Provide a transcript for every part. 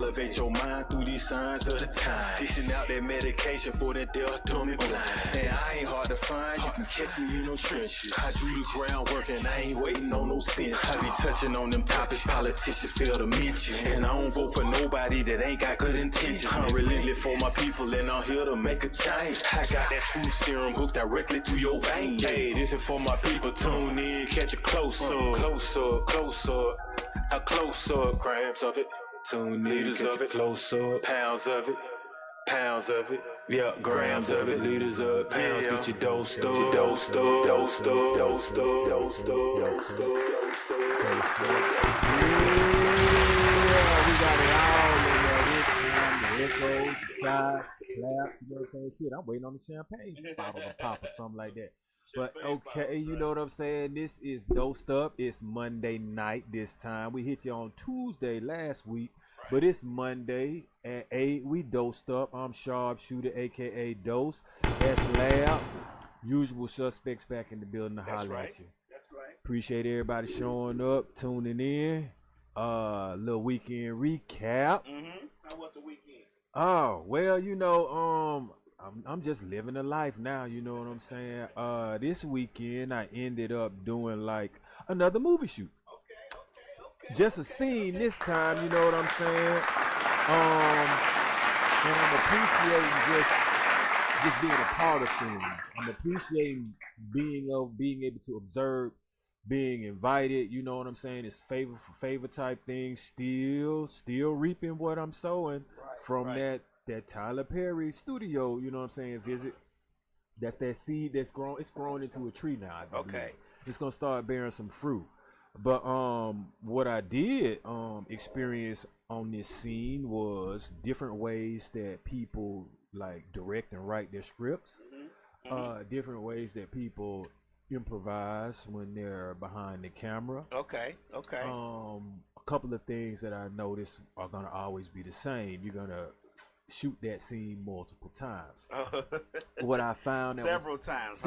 Elevate your mind through these signs of the time. Dishing out that medication for that death dummy blind. And I ain't hard to find, you can catch me in no trenches. I do the groundwork and I ain't waiting on no sense. I be touching on them topics politicians fail to mention. And I don't vote for nobody that ain't got good intentions. I'm really live for my people and I'm here to make a change. I got that true serum hooked directly through your veins. Hey, this is for my people, tune in, catch a close up. Close up, close up, a close up, grams of it. Tune liters of it, close up, pounds of it, yeah, grams of it, liters of pounds, get your dose up, dose up, dose up, dose up, dose up, dose up. We got it all in there this time. The echoes, the shots, the claps, you know what I'm saying? Shit, I'm waiting on the champagne bottle to pop or something like that. But okay, you know what I'm saying? This is Dosed Up. It's Monday night this time. We hit you on Tuesday last week, but it's Monday at 8. We dosed up. I'm Sharp Shootah, aka Dose. That's Lab. Usual suspects back in the building to holler at you. That's right. Appreciate everybody showing up, tuning in. Little weekend recap. How was the weekend? Oh, well, you know, I'm just living a life now, you know what I'm saying? This weekend I ended up doing like another movie shoot. Okay. Just a scene this time, you know what I'm saying? And I'm appreciating just being a part of things. I'm appreciating being able to observe, being invited, you know what I'm saying? It's favor for favor type thing. Still reaping what I'm sowing from that Tyler Perry studio, you know what I'm saying, visit. That's that seed that's grown. It's grown into a tree now, I believe. Okay. It's gonna start bearing some fruit. But what I did experience on this scene was different ways that people like direct and write their scripts. Different ways that people improvise when they're behind the camera. Okay. A couple of things that I noticed are gonna always be the same. You're gonna shoot that scene multiple times. What I found several times.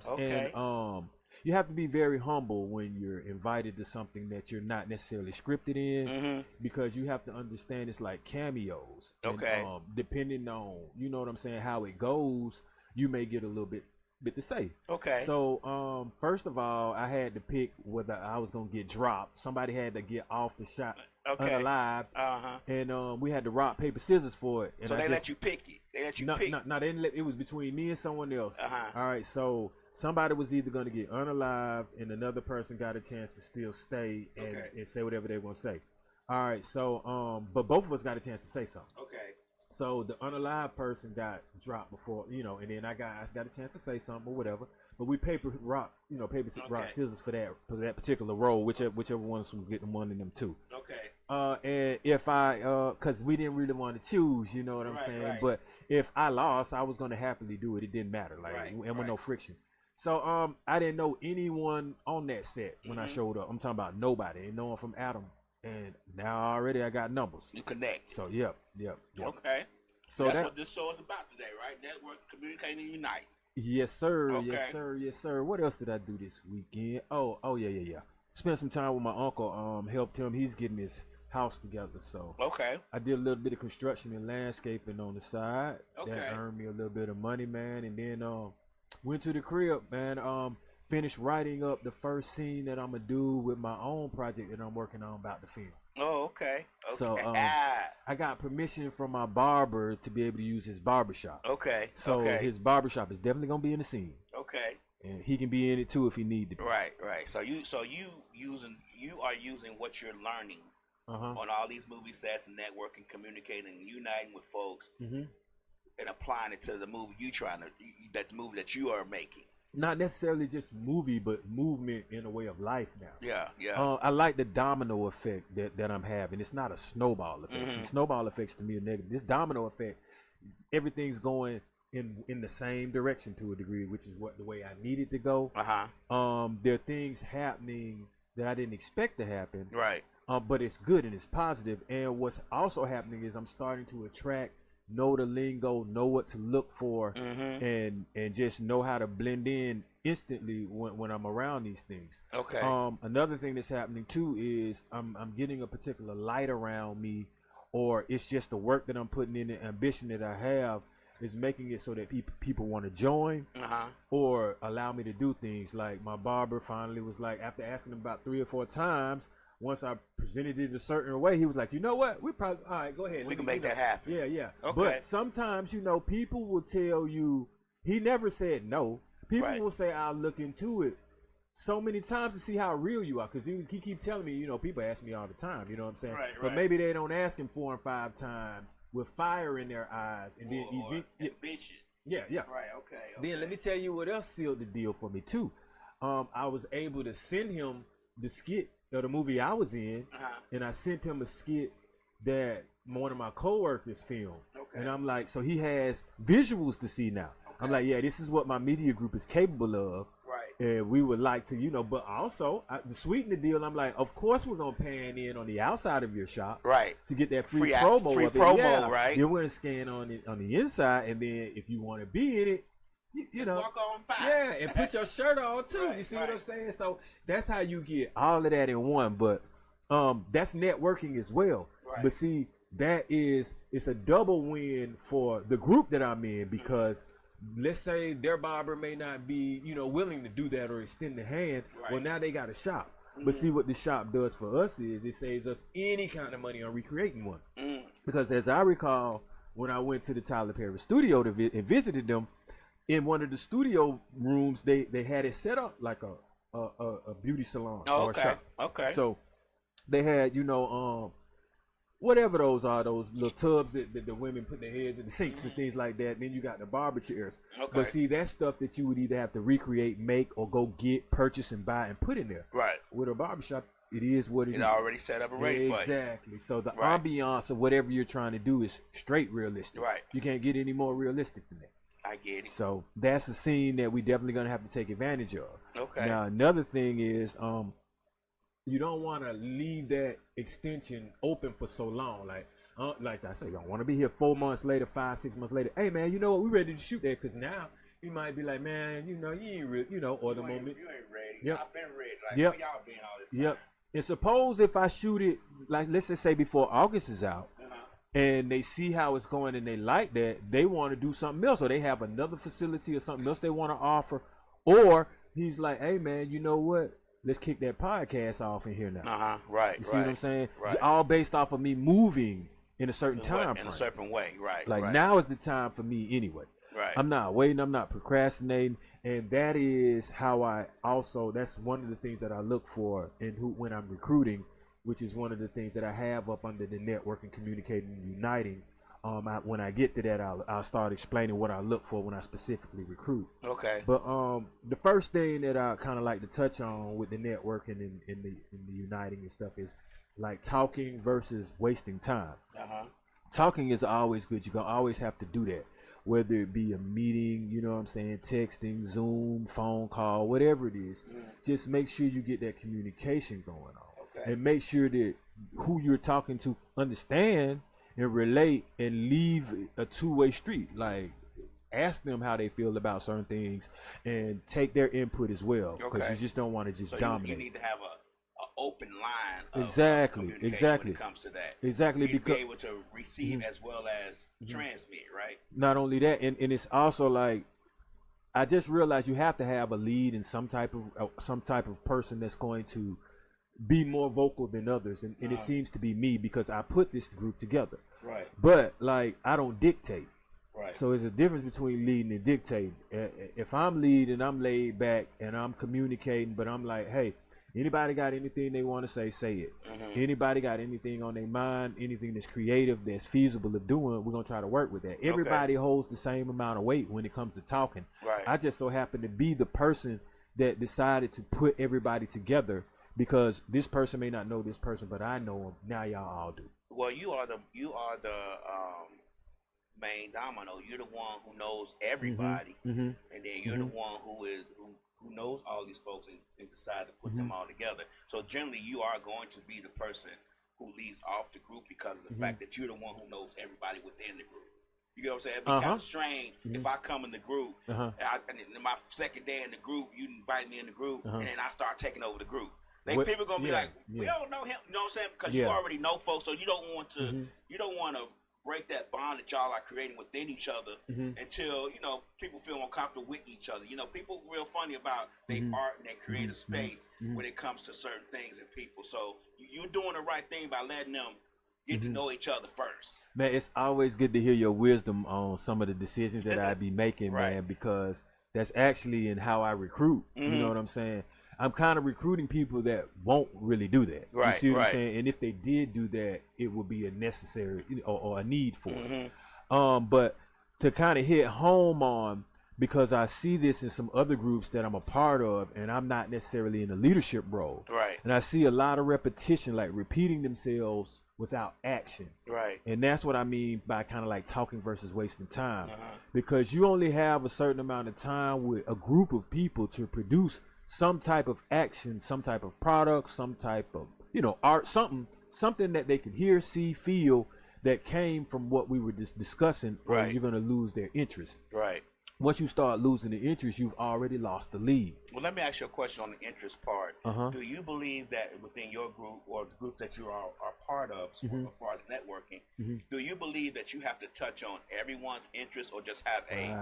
Okay. And you have to be very humble when you're invited to something that you're not necessarily scripted in, because you have to understand it's like cameos. Okay. And, depending on, you know what I'm saying, how it goes, you may get a little bit to say. Okay. So first of all, I had to pick whether I was gonna get dropped. Somebody had to get off the shot unalive. And we had to rock paper scissors for it. And so let you pick it. They let you pick. No, they didn't let, it was between me and someone else. All right, so somebody was either gonna get unalive and another person got a chance to still stay and say whatever they want to say. All right, so but both of us got a chance to say something. Okay. So the unalive person got dropped before, you know, and then I got a chance to say something or whatever. But we rock scissors for that particular role, whichever one's from getting one of them two. Okay. And if cause we didn't really want to choose, you know what I'm saying. Right. But if I lost, I was gonna happily do it. It didn't matter, and with no friction. So I didn't know anyone on that set when I showed up. I'm talking about nobody. I didn't know him from Adam. And now already I got numbers. You connect. So yep. Okay. So that's what this show is about today, right? Network, communicate, and unite. Yes, sir. Okay. Yes, sir. What else did I do this weekend? Oh, yeah. Spent some time with my uncle. Helped him. He's getting his house together. So I did a little bit of construction and landscaping on the side. That earned me a little bit of money, man. And then went to the crib, man. Finished writing up the first scene that I'm gonna do with my own project that I'm working on about to film. Oh, okay. So I got permission from my barber to be able to use his barbershop. Okay. So his barbershop is definitely gonna be in the scene. Okay. And he can be in it too if he need to be. Right. So you are using what you're learning on all these movie sets and networking, communicating, and uniting with folks, and applying it to the movie the movie that you are making. Not necessarily just movie, but movement in a way of life now. Yeah. I like the domino effect that I'm having. It's not a snowball effect. See, snowball effects to me are negative. This domino effect, everything's going in the same direction to a degree, which is the way I need it to go. There are things happening that I didn't expect to happen. Right. But it's good and it's positive. And what's also happening is I'm starting to attract know the lingo, know what to look for, and just know how to blend in instantly when I'm around these things. Okay. Another thing that's happening too is I'm getting a particular light around me, or it's just the work that I'm putting in, the ambition that I have is making it so that people want to join or allow me to do things. Like my barber finally was like, after asking him about 3 or 4 times, once I presented it a certain way, he was like, you know what? We probably, all right, go ahead. We can make that happen. Yeah, yeah. Okay. But sometimes, you know, people will tell you, he never said no. People will say, I'll look into it so many times to see how real you are. Because he keep telling me, you know, people ask me all the time, you know what I'm saying? Right, but maybe they don't ask him 4 and 5 times with fire in their eyes. And then ambition. Yeah. Right, okay. Then let me tell you what else sealed the deal for me, too. I was able to send him the skit of the movie I was in, and I sent him a skit that one of my coworkers filmed. Okay. And I'm like, so he has visuals to see now. Okay. I'm like, yeah, this is what my media group is capable of. Right. And we would like to, you know, but also to sweeten the deal, I'm like, of course we're gonna pan in on the outside of your shop, right, to get that free promo. Free promo, yeah. Right? You're gonna scan on the inside, and then if you want to be in it, you know, walk on by. Yeah, and put your shirt on too. Right, you see what I'm saying? So that's how you get all of that in one. But that's networking as well. Right. But see, it's a double win for the group that I'm in, because let's say their barber may not be, you know, willing to do that or extend the hand. Right. Well, now they got a shop. But see, what the shop does for us is it saves us any kind of money on recreating one. Because as I recall, when I went to the Tyler Perry studio and visited them, in one of the studio rooms, they had it set up like a beauty salon or a shop. Okay. So they had, you know, whatever those are, those little tubs that the women put their heads in, the sinks and things like that. Then you got the barber chairs. Okay. But see, that's stuff that you would either have to recreate, make, or go get, purchase, and buy and put in there. Right. With a barbershop, it is what it is. It already set up a rate for you. Exactly. So the ambiance of whatever you're trying to do is straight realistic. Right. You can't get any more realistic than that. I get it. So that's a scene that we definitely gonna have to take advantage of. Okay. Now another thing is, you don't want to leave that extension open for so long. Like I say, you don't want to be here 4 months later, 5, 6 months later. Hey man, you know what? We ready to shoot that, because now you might be like, man, you know, you ain't real, you know, or the moment. You ain't ready. Yep. I've been ready. Like, where y'all been all this time? Yep. And suppose if I shoot it, like let's just say before August is out. And they see how it's going and they like that, they want to do something else, or they have another facility or something else they want to offer. Or he's like, hey man, you know what? Let's kick that podcast off in here now. Right. You see what I'm saying? Right. All based off of me moving in a certain time frame. In a certain way, right. Like now is the time for me anyway. Right. I'm not waiting, I'm not procrastinating. And that is how that's one of the things that I look for when I'm recruiting, which is one of the things that I have up under the networking, communicating, and uniting. When I get to that, I'll start explaining what I look for when I specifically recruit. Okay. But the first thing that I kind of like to touch on with the networking and the uniting and stuff is like talking versus wasting time. Talking is always good. You're gonna always have to do that, whether it be a meeting, you know what I'm saying, texting, Zoom, phone call, whatever it is. Just make sure you get that communication going on. And make sure that who you're talking to understand and relate and leave a two-way street. Like, ask them how they feel about certain things and take their input as well. Because you just don't want to just dominate. You need to have an open line of communication when it comes to that. Exactly. You need to be able to receive as well as transmit, right? Not only that, and it's also like, I just realized you have to have a lead and some type of person that's going to be more vocal than others, and it seems to be me, because I put this group together. Right. But like, I don't dictate. Right. So there's a difference between leading and dictating. If I'm leading, I'm laid back and I'm communicating, but I'm like, hey, anybody got anything they want to say it. Anybody got anything on their mind, anything that's creative, that's feasible of doing, we're gonna try to work with that. Everybody holds the same amount of weight when it comes to talking. Right. I just so happen to be the person that decided to put everybody together, because this person may not know this person, but I know him. Now y'all all do. Well, you are the main domino. You're the one who knows everybody, and then you're the one who knows all these folks and decide to put them all together. So generally, you are going to be the person who leads off the group because of the fact that you're the one who knows everybody within the group. You know what I'm saying? It'd be kind of strange if I come in the group, and my second day in the group, you invite me in the group, and then I start taking over the group. People gonna be like, we don't know him. You know what I'm saying? Because you already know folks, so you don't want to. You don't want to break that bond that y'all are creating within each other until people feel uncomfortable with each other. People real funny about their art and their creative space when it comes to certain things and people. So you're doing the right thing by letting them get to know each other first. Man, it's always good to hear your wisdom on some of the decisions that I be making, man, because that's actually in how I recruit. You know what I'm saying? I'm kind of recruiting people that won't really do that. You see what I'm saying? And if they did do that, it would be a necessary or a need for it. But to kind of hit home on, because I see this in some other groups that I'm a part of, and I'm not necessarily in a leadership role. And I see a lot of repetition, like repeating themselves without action. And that's what I mean by kind of like talking versus wasting time. Because you only have a certain amount of time with a group of people to produce some type of action, some type of product, some type of, art, something that they can hear, see, feel that came from what we were just discussing, or you're going to lose their interest. Once you start losing the interest, you've already lost the lead. Well, let me ask you a question on the interest part. Do you believe that within your group or the group that you are part of, as far as networking, do you believe that you have to touch on everyone's interest, or just have a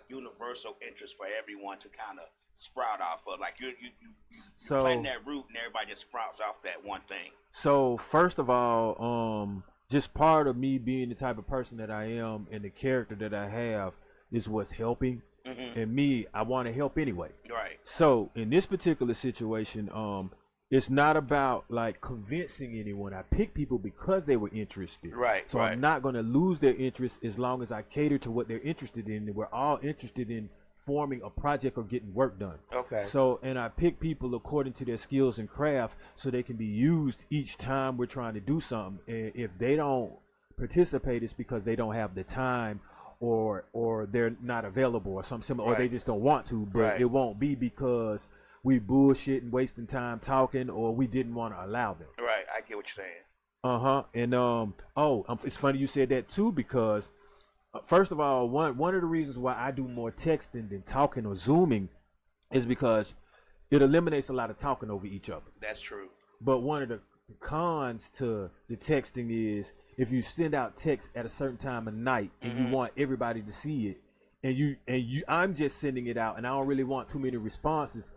universal interest for everyone to kind of sprout off of? Like you plant that root and everybody just sprouts off that one thing. So first of all, just part of me being the type of person that I am and the character that I have is what's helping. And me, I want to help anyway. So in this particular situation, it's not about like convincing anyone. I pick people because they were interested. So I'm not going to lose their interest as long as I cater to what they're interested in. And we're all interested in forming a project or getting work done. So, and I pick people according to their skills and craft so they can be used each time we're trying to do something. And if they don't participate, it's because they don't have the time, or they're not available, or something similar, or they just don't want to. But it won't be because we bullshit and wasting time talking, or we didn't want to allow them. I get what you're saying. And it's funny you said that too, because first of all, one of the reasons why I do more texting than talking or Zooming is because it eliminates a lot of talking over each other. That's true. But one of the cons to the texting is if you send out text at a certain time of night and you want everybody to see it, and I'm just sending it out and I don't really want too many responses.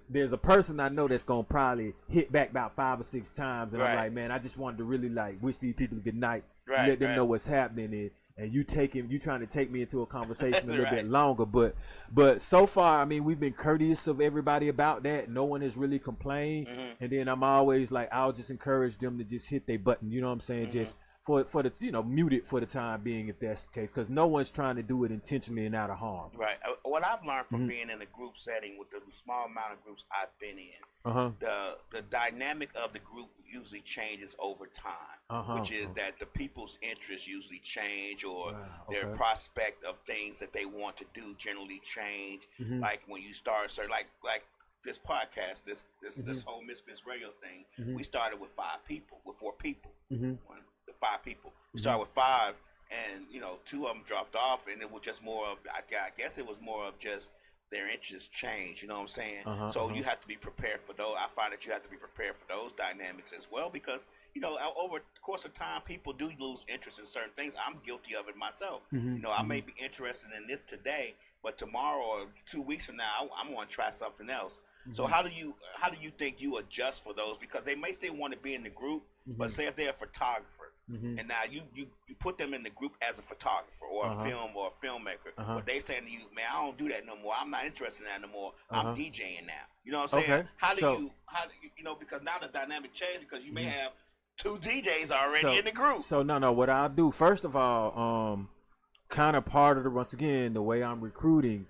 There's a person I know that's gonna probably hit back about 5 or 6 times, and I'm like, man, I just wanted to really like wish these people good night, let them know what's happening. And you trying to take me into a conversation a little bit longer, but so far, I mean, we've been courteous of everybody about that. No one has really complained. And then I'm always like, I'll just encourage them to just hit their button. You know what I'm saying? Just for the mute it for the time being, if that's the case, because no one's trying to do it intentionally and out of harm. What I've learned from being in a group setting with the small amount of groups I've been in, the dynamic of the group usually changes over time, which is that the people's interests usually change, or their prospect of things that they want to do generally change. Like when you start, like this podcast, this whole Misfits Radio thing, we started with 4 people. The 5 people. We started with 5, and 2 of them dropped off, and it was just more of, I guess it was more of just their interests change. You know what I'm saying? So you have to be prepared for those. I find that you have to be prepared for those dynamics as well, because over the course of time, people do lose interest in certain things. I'm guilty of it myself. I may be interested in this today, but tomorrow or 2 weeks from now, I'm going to try something else. So how do you think you adjust for those? Because they may still want to be in the group, but say if they're a photographer, and now you put them in the group as a photographer or a film or a filmmaker, but they saying to you, man, I don't do that no more. I'm not interested in that no more. I'm DJing now. You know what I'm saying? How do you because now the dynamic changed, because you may have 2 DJs already in the group. So no, what I'll do, first of all, kind of part of once again, the way I'm recruiting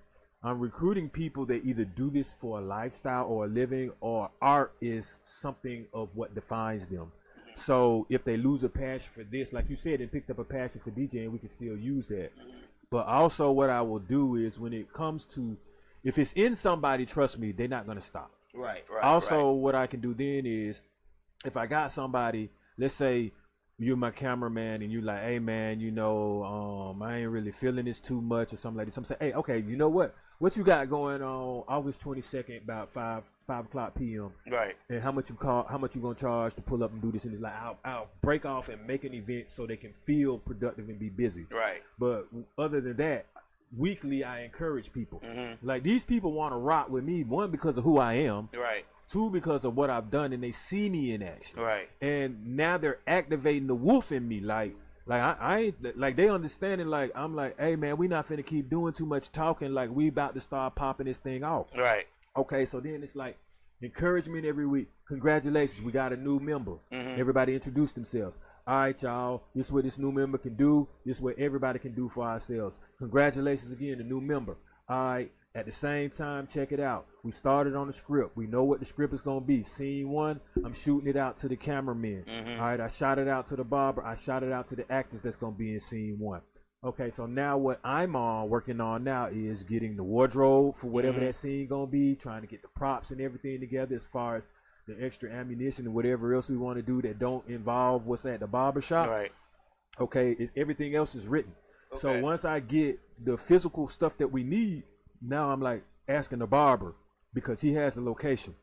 people that either do this for a lifestyle or a living, or art is something of what defines them. So if they lose a passion for this, like you said, and picked up a passion for DJing, we can still use that. But also what I will do is, when it comes to, if it's in somebody, trust me, they're not going to stop. Right. Also, what I can do then is, if I got somebody, let's say you're my cameraman and you like, hey man, you know, I ain't really feeling this too much or something like this. I'm saying, hey, okay, you know what you got going on August 22nd about 5 o'clock p.m. Right. And how much you gonna charge to pull up and do this? And it's like, I'll break off and make an event so they can feel productive and be busy. Right. But other than that, weekly I encourage people. Like, these people want to rock with me, one, because of who I am. Right. Two, because of what I've done, and they see me in action. Right. And now they're activating the wolf in me. Like I ain't, like, they understanding, like, I'm like, hey man, we not finna keep doing too much talking. Like, we about to start popping this thing off. Right. Okay, so then it's like encouragement every week. Congratulations, we got a new member. Everybody introduce themselves. All right, y'all, this is what this new member can do. This is what everybody can do for ourselves. Congratulations again, the new member. All right. At the same time, check it out. We started on the script. We know what the script is going to be. Scene 1, I'm shooting it out to the cameraman. All right, I shot it out to the barber. I shot it out to the actors that's going to be in scene 1. Okay, so now what I'm working on now is getting the wardrobe for whatever that scene going to be, trying to get the props and everything together as far as the extra ammunition and whatever else we want to do that don't involve what's at the barber shop. Right. Okay, everything else is written. Okay. So once I get the physical stuff that we need, now I'm like asking the barber, because he has the location,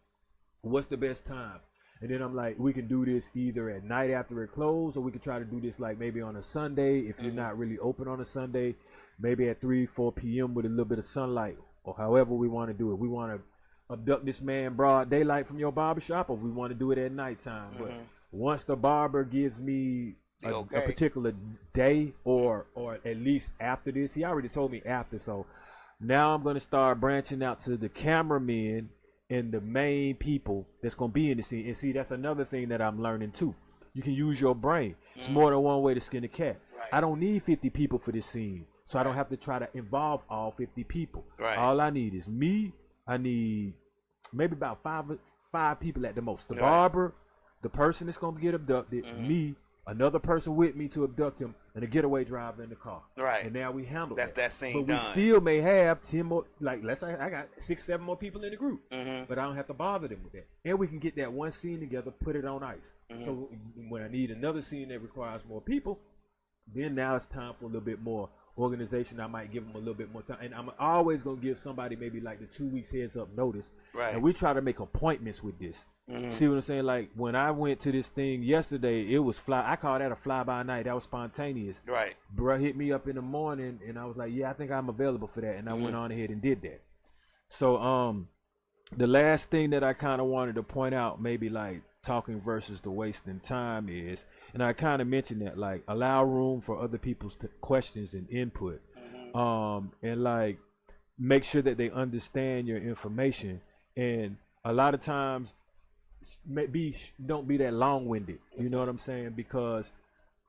what's the best time? And then I'm like, we can do this either at night after it closed, or we could try to do this like maybe on a Sunday if you're not really open on a Sunday, maybe at 3-4 p.m. with a little bit of sunlight, or however we want to do it. We want to abduct this man broad daylight from your barbershop, or we want to do it at nighttime. But once the barber gives me a particular day, or at least after this, he already told me after, so now I'm going to start branching out to the cameramen and the main people that's going to be in the scene. And see, that's another thing that I'm learning too. You can use your brain. It's more than one way to skin a cat. Right. I don't need 50 people for this scene, so I don't have to try to involve all 50 people. Right. All I need is me. I need maybe about five people at the most. The barber, the person that's going to get abducted, me, another person with me to abduct him, and a getaway driver in the car. Right. And now we handle that scene but done. we still may have 10 more, like, let's say I got 6-7 more people in the group, but I don't have to bother them with that. And we can get that one scene together, put it on ice. So when I need another scene that requires more people, then now it's time for a little bit more organization. I might give them a little bit more time, and I'm always gonna give somebody maybe like the 2 weeks heads up notice. Right. And we try to make appointments with this. See what I'm saying? Like, when I went to this thing yesterday, it was I call that a fly by night. That was spontaneous. Right. Bruh hit me up in the morning, and I was like, yeah, I think I'm available for that, and I went on ahead and did that. So the last thing that I kind of wanted to point out, maybe like talking versus the wasting time, is, and I kind of mentioned that, like, allow room for other people's questions and input, and like make sure that they understand your information. And a lot of times, don't be that long-winded, you know what I'm saying, because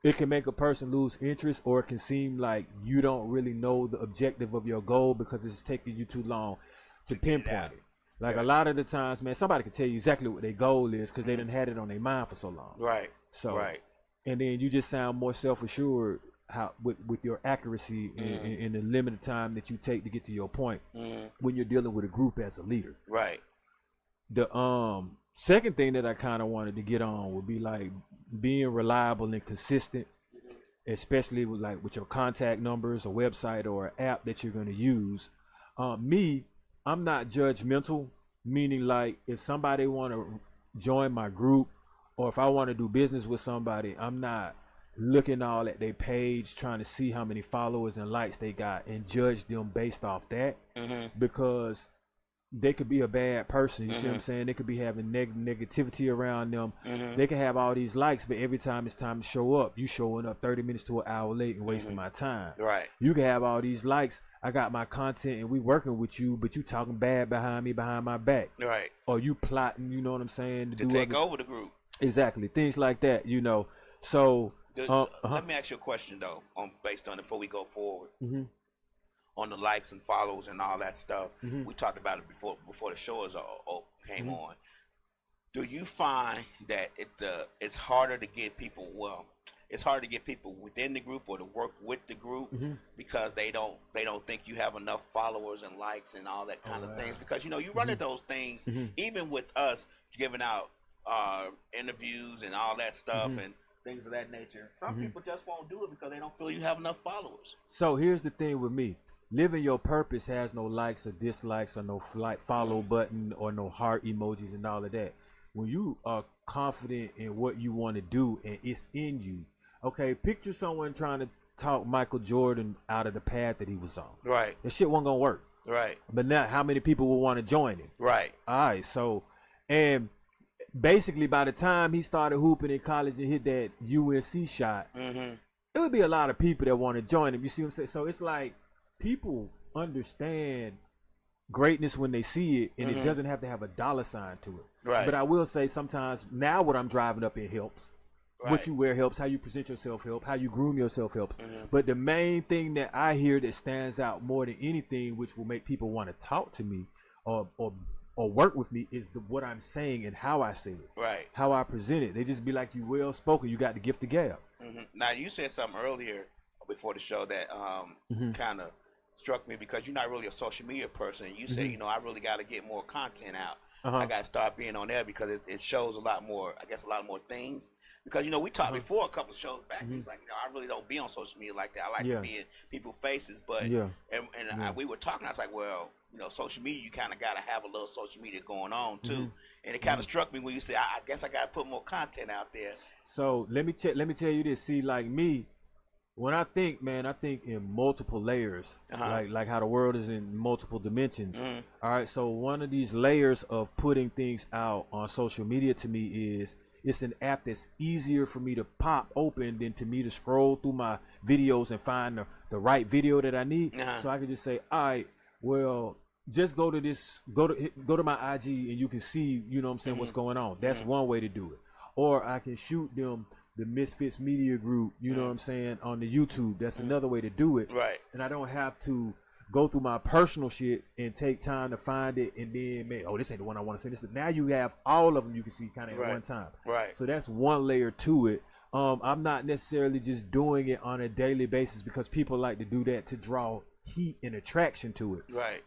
it can make a person lose interest, or it can seem like you don't really know the objective of your goal because it's taking you too long to pinpoint it. Like, a lot of the times, man, somebody can tell you exactly what their goal is because they done had it on their mind for so long. Right. So, and then you just sound more self-assured with your accuracy in the limited time that you take to get to your point when you're dealing with a group as a leader. Right. The second thing that I kind of wanted to get on would be like being reliable and consistent, especially with your contact numbers, a website, or an app that you're going to use. I'm not judgmental, meaning like if somebody want to join my group, or if I want to do business with somebody, I'm not looking all at their page trying to see how many followers and likes they got and judge them based off that, because they could be a bad person. You see what I'm saying? They could be having negativity around them. They can have all these likes, but every time it's time to show up, you showing up 30 minutes to an hour late and wasting my time. Right. You can have all these likes. I got my content and we working with you, but you talking bad behind me, behind my back. Right. Or you plotting, you know what I'm saying? To take over the group. Exactly. Things like that, you know. So let me ask you a question though, based on it before we go forward. On the likes and follows and all that stuff. We talked about it before the show came on. Do you find that it's harder to get people? Well, it's hard to get people within the group or to work with the group because they don't think you have enough followers and likes and all that kind of things. Because you run into those things even with us giving out interviews and all that stuff, and things of that nature. Some people just won't do it because they don't feel you have enough followers. So here's the thing with me. Living your purpose has no likes or dislikes or no follow button or no heart emojis and all of that. When you are confident in what you want to do and it's in you, okay, picture someone trying to talk Michael Jordan out of the path that he was on. Right. That shit wasn't gonna work. Right. But now, how many people will want to join him? Right. All right. So, and basically, by the time he started hooping in college and hit that UNC shot, it would be a lot of people that want to join him. You see what I'm saying? So it's like people understand greatness when they see it, and it doesn't have to have a dollar sign to it. Right. But I will say sometimes now what I'm driving up in helps. Right. What you wear helps, how you present yourself helps, how you groom yourself helps. But the main thing that I hear that stands out more than anything, which will make people want to talk to me or work with me, is what I'm saying and how I say it. Right. How I present it. They just be like, you well spoken, you got the gift of gab. Now you said something earlier before the show that kind of struck me, because you're not really a social media person. You say, you know, I really got to get more content out. I got to start being on there because it shows a lot more, I guess, a lot more things. Because, you know, we talked before a couple of shows back. He was like, you know, I really don't be on social media like that. I like to be in people's faces. But, we were talking. I was like, well, you know, social media, you kind of got to have a little social media going on, too. And it kind of struck me when you said, I guess I got to put more content out there. So let me tell you this. See, like me, when I think, man, I think in multiple layers, like how the world is in multiple dimensions. All right. So one of these layers of putting things out on social media to me is, it's an app that's easier for me to pop open than to me to scroll through my videos and find the right video that I need. So I can just say, all right, well, just go to my IG and you can see, you know what I'm saying, what's going on. That's one way to do it. Or I can shoot them the Misfits Media Group, you know what I'm saying, on the YouTube. That's another way to do it. Right. And I don't have to go through my personal shit and take time to find it and then this ain't the one I want to see. This now you have all of them you can see kind of at one time. Right. So that's one layer to it. I'm not necessarily just doing it on a daily basis because people like to do that to draw heat and attraction to it. Right.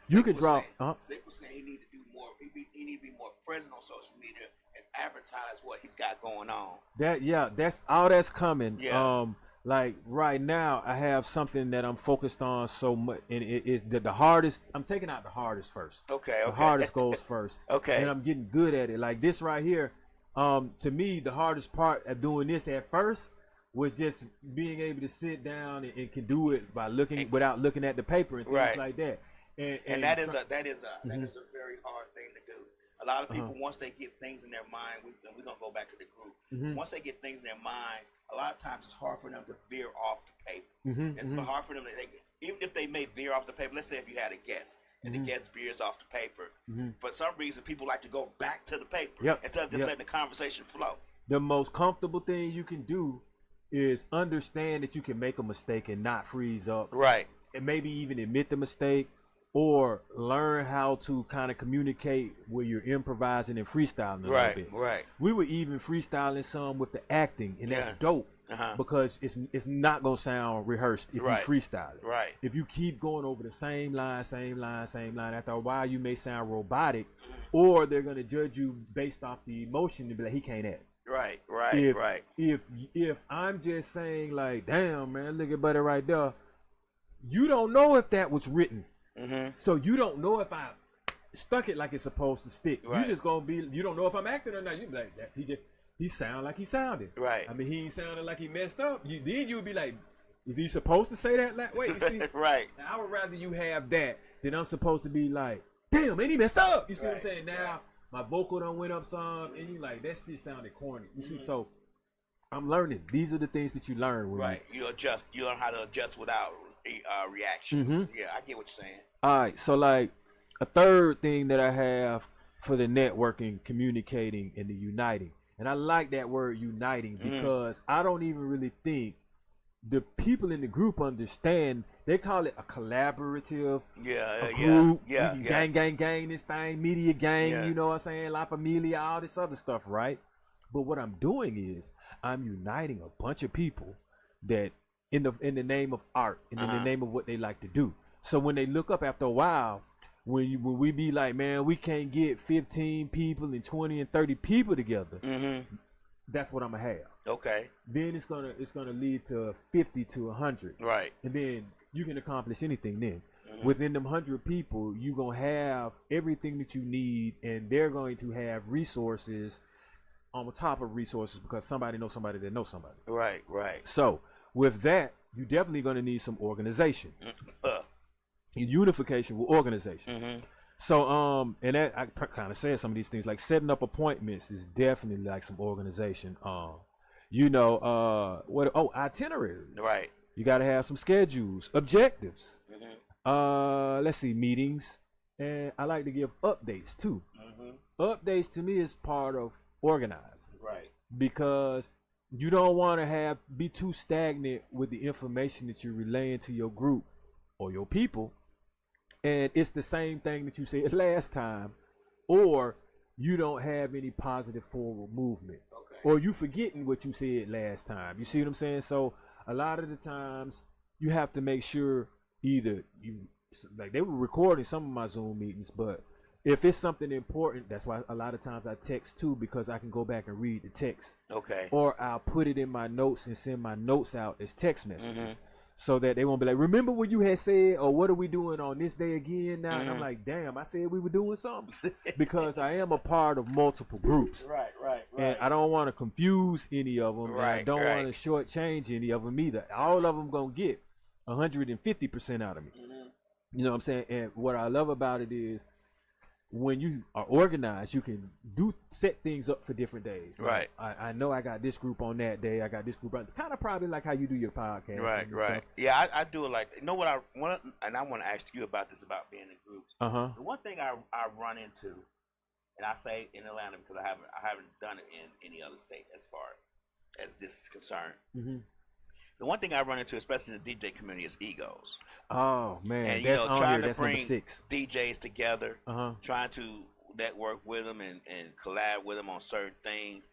You can draw. Zach was saying he need to do more. He need to be more present on social media and advertise what he's got going on. That's all that's coming. Yeah. Like right now, I have something that I'm focused on so much, and it is the hardest. I'm taking out the hardest first. Okay. The hardest goes first. Okay. And I'm getting good at it. Like this right here. To me, the hardest part of doing this at first was just being able to sit down and can do it by looking without looking at the paper and things like that. And that is a very hard thing to do. A lot of people, once they get things in their mind, we're gonna go back to the group. Once they get things in their mind, a lot of times it's hard for them to veer off the paper. It's hard for them to, even if they may veer off the paper. Let's say if you had a guest and the guest veers off the paper, for some reason people like to go back to the paper instead of just letting the conversation flow. The most comfortable thing you can do is understand that you can make a mistake and not freeze up. Right. And maybe even admit the mistake, or learn how to kind of communicate where you're improvising and freestyling a little bit. Right. We were even freestyling some with the acting, and that's dope because it's not gonna sound rehearsed if you freestyle it. Right. If you keep going over the same line, after a while you may sound robotic, or they're gonna judge you based off the emotion and be like, he can't act. Right. If I'm just saying like, damn man, look at buddy right there, you don't know if that was written. So you don't know if I stuck it like it's supposed to stick. You just gonna be, you don't know if I'm acting or not. You be like, that he sound like he sounded. Right. I mean, he ain't sounding like he messed up. You would be like, is he supposed to say that? Wait, you see? Right. I would rather you have that than I'm supposed to be like, damn, man, he messed up. You see what I'm saying? Now my vocal done went up some, and you like, that shit sounded corny. You see, so I'm learning. These are the things that you learn. When you adjust. You learn how to adjust without reaction. Yeah, I get what you're saying. All right, so like a third thing that I have for the networking, communicating, and the uniting, and I like that word uniting because I don't even really think the people in the group understand. They call it a collaborative, a group, gang, this thing, media gang, you know what I'm saying, La Familia, all this other stuff, right? But what I'm doing is I'm uniting a bunch of people that in the name of art and in the name of what they like to do. So when they look up after a while, when we be like, man, we can't get 15 people and 20 and 30 people together. that's what I'm gonna have. Okay. Then it's gonna lead to 50 to 100. Right. And then you can accomplish anything then. Within them 100 people, you gonna have everything that you need, and they're going to have resources on top of resources because somebody knows somebody that knows somebody. Right, right. So with that, you definitely gonna need some organization. Unification with organization. So and that I kind of said some of these things, like setting up appointments is definitely like some organization. Itinerary. Right. You got to have some schedules, objectives. Let's see, meetings, and I like to give updates too. Updates to me is part of organizing. Right. Because you don't want to be too stagnant with the information that you're relaying to your group or your people, and it's the same thing that you said last time, or you don't have any positive forward movement, or you forgetting what you said last time. You see what I'm saying? So a lot of the times you have to make sure either they were recording some of my Zoom meetings, but if it's something important, that's why a lot of times I text too, because I can go back and read the text. Okay. Or I'll put it in my notes and send my notes out as text messages. So that they won't be like, remember what you had said, or what are we doing on this day again now? And I'm like, damn, I said we were doing something. Because I am a part of multiple groups. Right. And I don't want to confuse any of them. Right, and I don't want to shortchange any of them either. All of them going to get 150% out of me. You know what I'm saying? And what I love about it is when you are organized, you can set things up for different days. Right. Like, I know I got this group on that day. I got this group on, kind of probably like how you do your podcast. Right. Stuff. Yeah, I do it like, you know what I want, and I want to ask you about this, about being in groups. The one thing I run into, and I say in Atlanta because I haven't done it in any other state as far as this is concerned. The one thing I run into, especially in the DJ community, is egos. Oh man, and that's on trying here. to That's bring number 6. DJs together, trying to network with them and collab with them on certain things.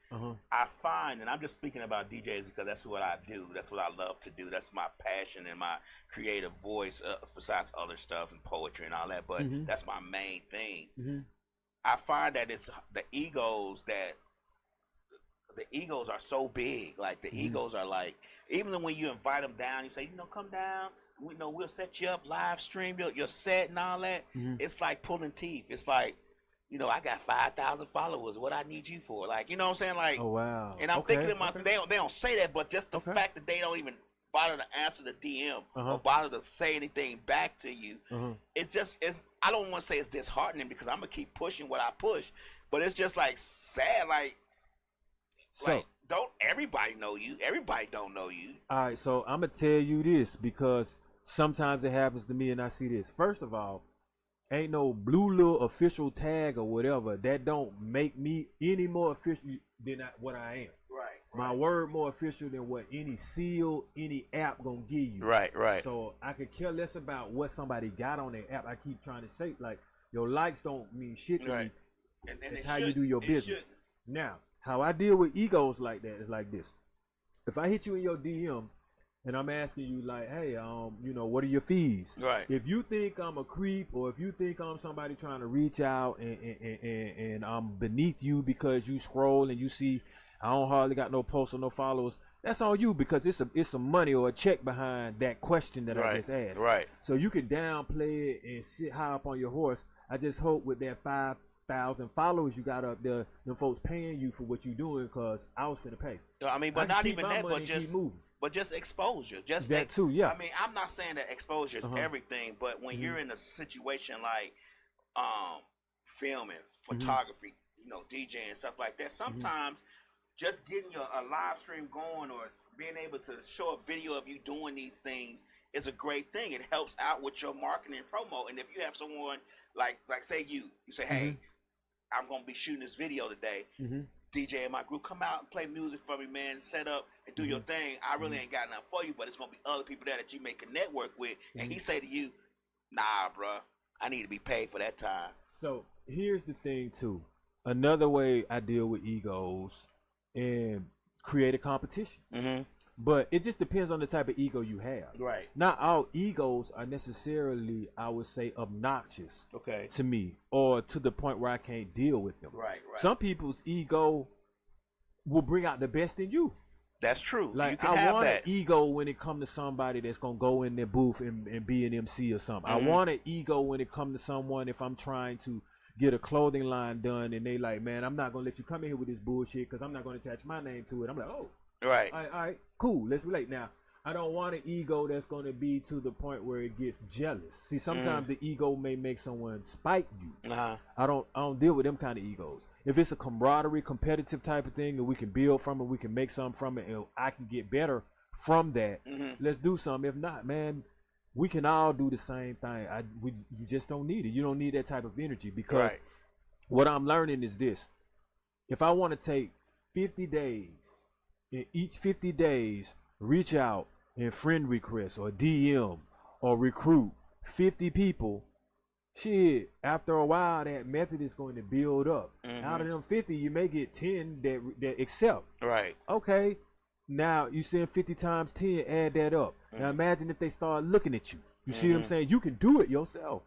I find, and I'm just speaking about DJs because that's what I do. That's what I love to do. That's my passion and my creative voice, besides other stuff and poetry and all that. But that's my main thing. I find that it's the egos are so big. Like the egos are like, even when you invite them down, you say, come down. We'll set you up, live stream your set and all that. It's like pulling teeth. It's like, I got 5,000 followers. What I need you for? Like, you know what I'm saying? Like, oh wow. And I'm thinking to myself, they don't say that, but just the fact that they don't even bother to answer the DM or bother to say anything back to you, it's I don't want to say it's disheartening because I'm gonna keep pushing what I push, but it's just like sad. Like don't everybody know you? Everybody don't know you. All right, so I'm gonna tell you this because sometimes it happens to me, and I see this. First of all, ain't no blue little official tag or whatever that don't make me any more official than what I am. Right. My word more official than what any seal, any app gonna give you. Right. So I could care less about what somebody got on their app. I keep trying to say, like, your likes don't mean shit to me. And it's how you do your business. Now, how I deal with egos like that is like this. If I hit you in your DM and I'm asking you like, hey, what are your fees? Right. If you think I'm a creep, or if you think I'm somebody trying to reach out and I'm beneath you because you scroll and you see I don't hardly got no posts or no followers, that's on you because it's some money or a check behind that question that I just asked. Right. So you can downplay it and sit high up on your horse. I just hope with that 5,000 followers you got up there, them folks paying you for what you doing, because I was finna pay. I mean, but not even that, but just exposure. Just that too, yeah. I mean, I'm not saying that exposure is everything, but when you're in a situation like filming, photography, DJing and stuff like that, sometimes just getting a live stream going or being able to show a video of you doing these things is a great thing. It helps out with your marketing and promo. And if you have someone like say you say, hey, I'm gonna be shooting this video today. DJ in my group, come out and play music for me, man. Set up and do your thing. I really ain't got nothing for you, but it's gonna be other people there that you may can network with. And he say to you, nah, bro, I need to be paid for that time. So here's the thing too. Another way I deal with egos and create a competition. But it just depends on the type of ego you have. Right. Not all egos are necessarily, I would say, obnoxious to me, or to the point where I can't deal with them. Right. Some people's ego will bring out the best in you. That's true. Like, I want an ego when it comes to somebody that's gonna go in their booth and be an MC or something. I want an ego when it comes to someone if I'm trying to get a clothing line done and they like, man, I'm not gonna let you come in here with this bullshit because I'm not gonna attach my name to it. I'm like, oh, right, all right, cool, let's relate. Now, I don't want an ego that's gonna be to the point where it gets jealous. See, sometimes the ego may make someone spite you. I don't deal with them kind of egos. If it's a camaraderie, competitive type of thing, and we can build from it, we can make something from it, and I can get better from that. Let's do something. If not, man, we can all do the same thing. You just don't need it. You don't need that type of energy because what I'm learning is this. If I want to take 50 days, in each 50 days, reach out and friend request or DM or recruit 50 people, shit, after a while, that method is going to build up. Out of them 50, you may get 10 that accept. Right. Okay. Now, you send 50 times 10, add that up. Now, imagine if they start looking at you. You see what I'm saying? You can do it yourself.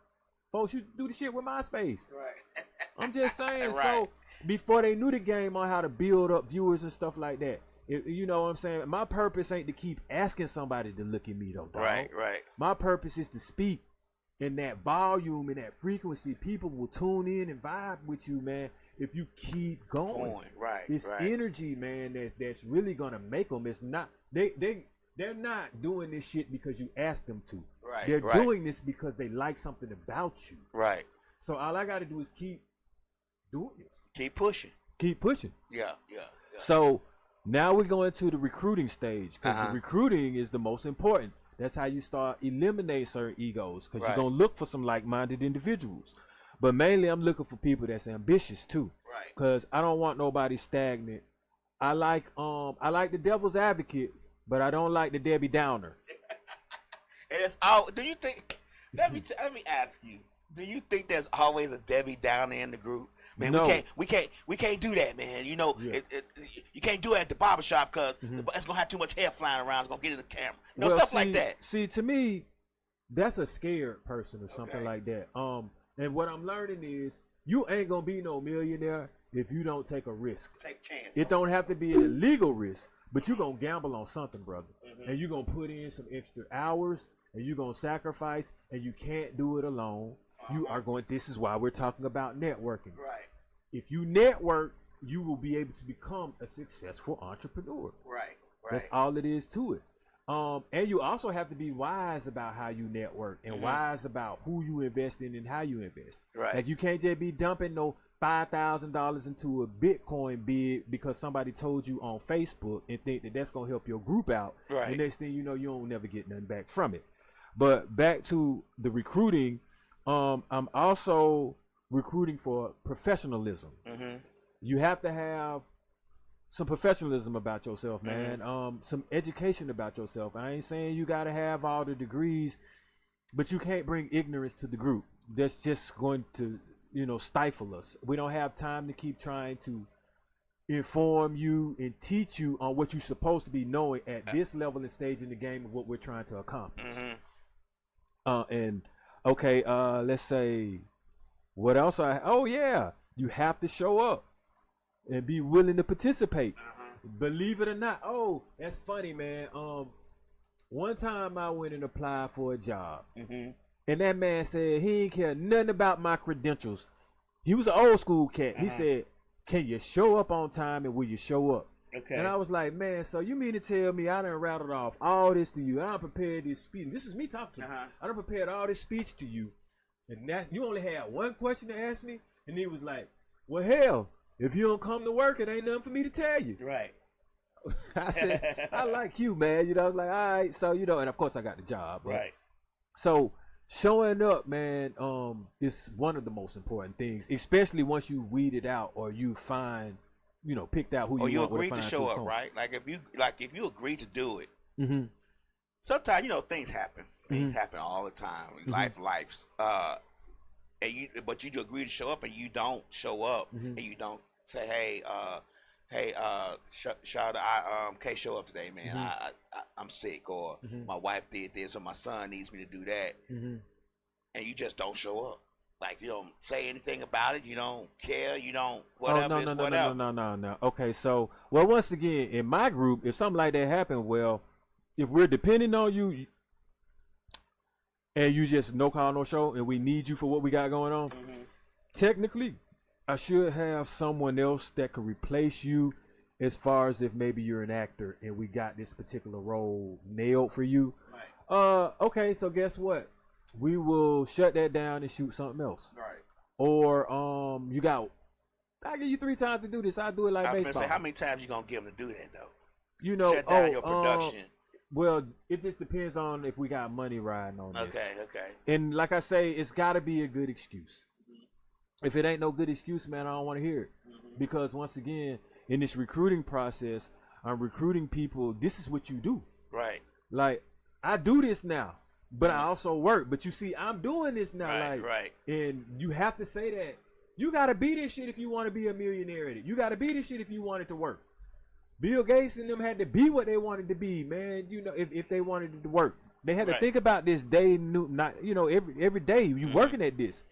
Folks, you do the shit with MySpace. Right. I'm just saying. Right. So, before they knew the game on how to build up viewers and stuff like that, you know what I'm saying? My purpose ain't to keep asking somebody to look at me, though, dog. Right. My purpose is to speak in that volume and that frequency. People will tune in and vibe with you, man, if you keep going. Right. It's energy, man, that's really gonna make them. It's not they're not doing this shit because you asked them to. Right. They're doing this because they like something about you. Right. So all I gotta do is keep doing this. Keep pushing. Yeah. Yeah. So now we're going to the recruiting stage because the recruiting is the most important. That's how you start eliminating certain egos because you're gonna look for some like-minded individuals. But mainly, I'm looking for people that's ambitious too. Right. Because I don't want nobody stagnant. I like the devil's advocate, but I don't like the Debbie Downer. And it's all. Do you think? Let me ask you. Do you think there's always a Debbie Downer in the group? Man, no. we can't do that, man. You know, you can't do it at the barbershop because it's gonna have too much hair flying around. It's gonna get in the camera. You know, stuff like that. See, to me, that's a scared person or something like that. And what I'm learning is you ain't gonna be no millionaire if you don't take a risk. Take chances. It don't have to be an illegal risk, but you gonna gamble on something, brother. And you gonna put in some extra hours, and you gonna sacrifice, and you can't do it alone. You are going. This is why we're talking about networking. Right. If you network, you will be able to become a successful entrepreneur. Right. That's all it is to it. And you also have to be wise about how you network and wise about who you invest in and how you invest. Right. Like you can't just be dumping no $5,000 into a Bitcoin bid because somebody told you on Facebook and think that that's gonna help your group out. Right. The next thing you know, you don't never get nothing back from it. But back to the recruiting, I'm also recruiting for professionalism. You have to have some professionalism about yourself, man. Some education about yourself. I ain't saying you got to have all the degrees, but you can't bring ignorance to the group. That's just going to, stifle us. We don't have time to keep trying to inform you and teach you on what you're supposed to be knowing at this level and stage in the game of what we're trying to accomplish. Let's say, what else? You have to show up and be willing to participate. Believe it or not. Oh, that's funny, man. One time I went and applied for a job, and that man said he didn't care nothing about my credentials. He was an old school cat. He said, "Can you show up on time and will you show up?" Okay. And I was like, man, so you mean to tell me I done rattled off all this to you? I done prepared this speech. This is me talking to you. I done prepared all this speech to you. And you only had one question to ask me? And he was like, well, hell, if you don't come to work, it ain't nothing for me to tell you. Right. I said, I like you, man. I was like, all right. So, and of course I got the job. Right. So showing up, man, is one of the most important things, especially once you weed it out or you find, picked out who you want. Or you agree to show up, right? Like if you agree to do it, sometimes things happen. Things happen all the time. Life's. But you agree to show up, and you don't show up, and you don't say, hey, Shoutah, I can't show up today, man. I'm sick, or my wife did this, or my son needs me to do that, and you just don't show up. Like you don't say anything about it. You don't care. You don't whatever. Oh no. Okay, so well, once again, in my group, if something like that happened, well, if we're depending on you, and you just no call no show, and we need you for what we got going on, technically, I should have someone else that could replace you. As far as if maybe you're an actor and we got this particular role nailed for you, right? Okay, so guess what? We will shut that down and shoot something else. Right. Or I give you 3 times to do this. I do it like baseball. Say, how many times you gonna give them to do that though? You know, shut down your production. Well, it just depends on if we got money riding on this. Okay. And like I say, it's got to be a good excuse. If it ain't no good excuse, man, I don't want to hear it. Because once again, in this recruiting process, I'm recruiting people. This is what you do. Right. Like, I do this now, but I also work. But you see, I'm doing this now. Right. And you have to say that. You got to be this shit if you want to be a millionaire at it. You got to be this shit if you want it to work. Bill Gates and them had to be what they wanted to be, man. You know, if they wanted it to work. They had to think about this day, every day you working at this.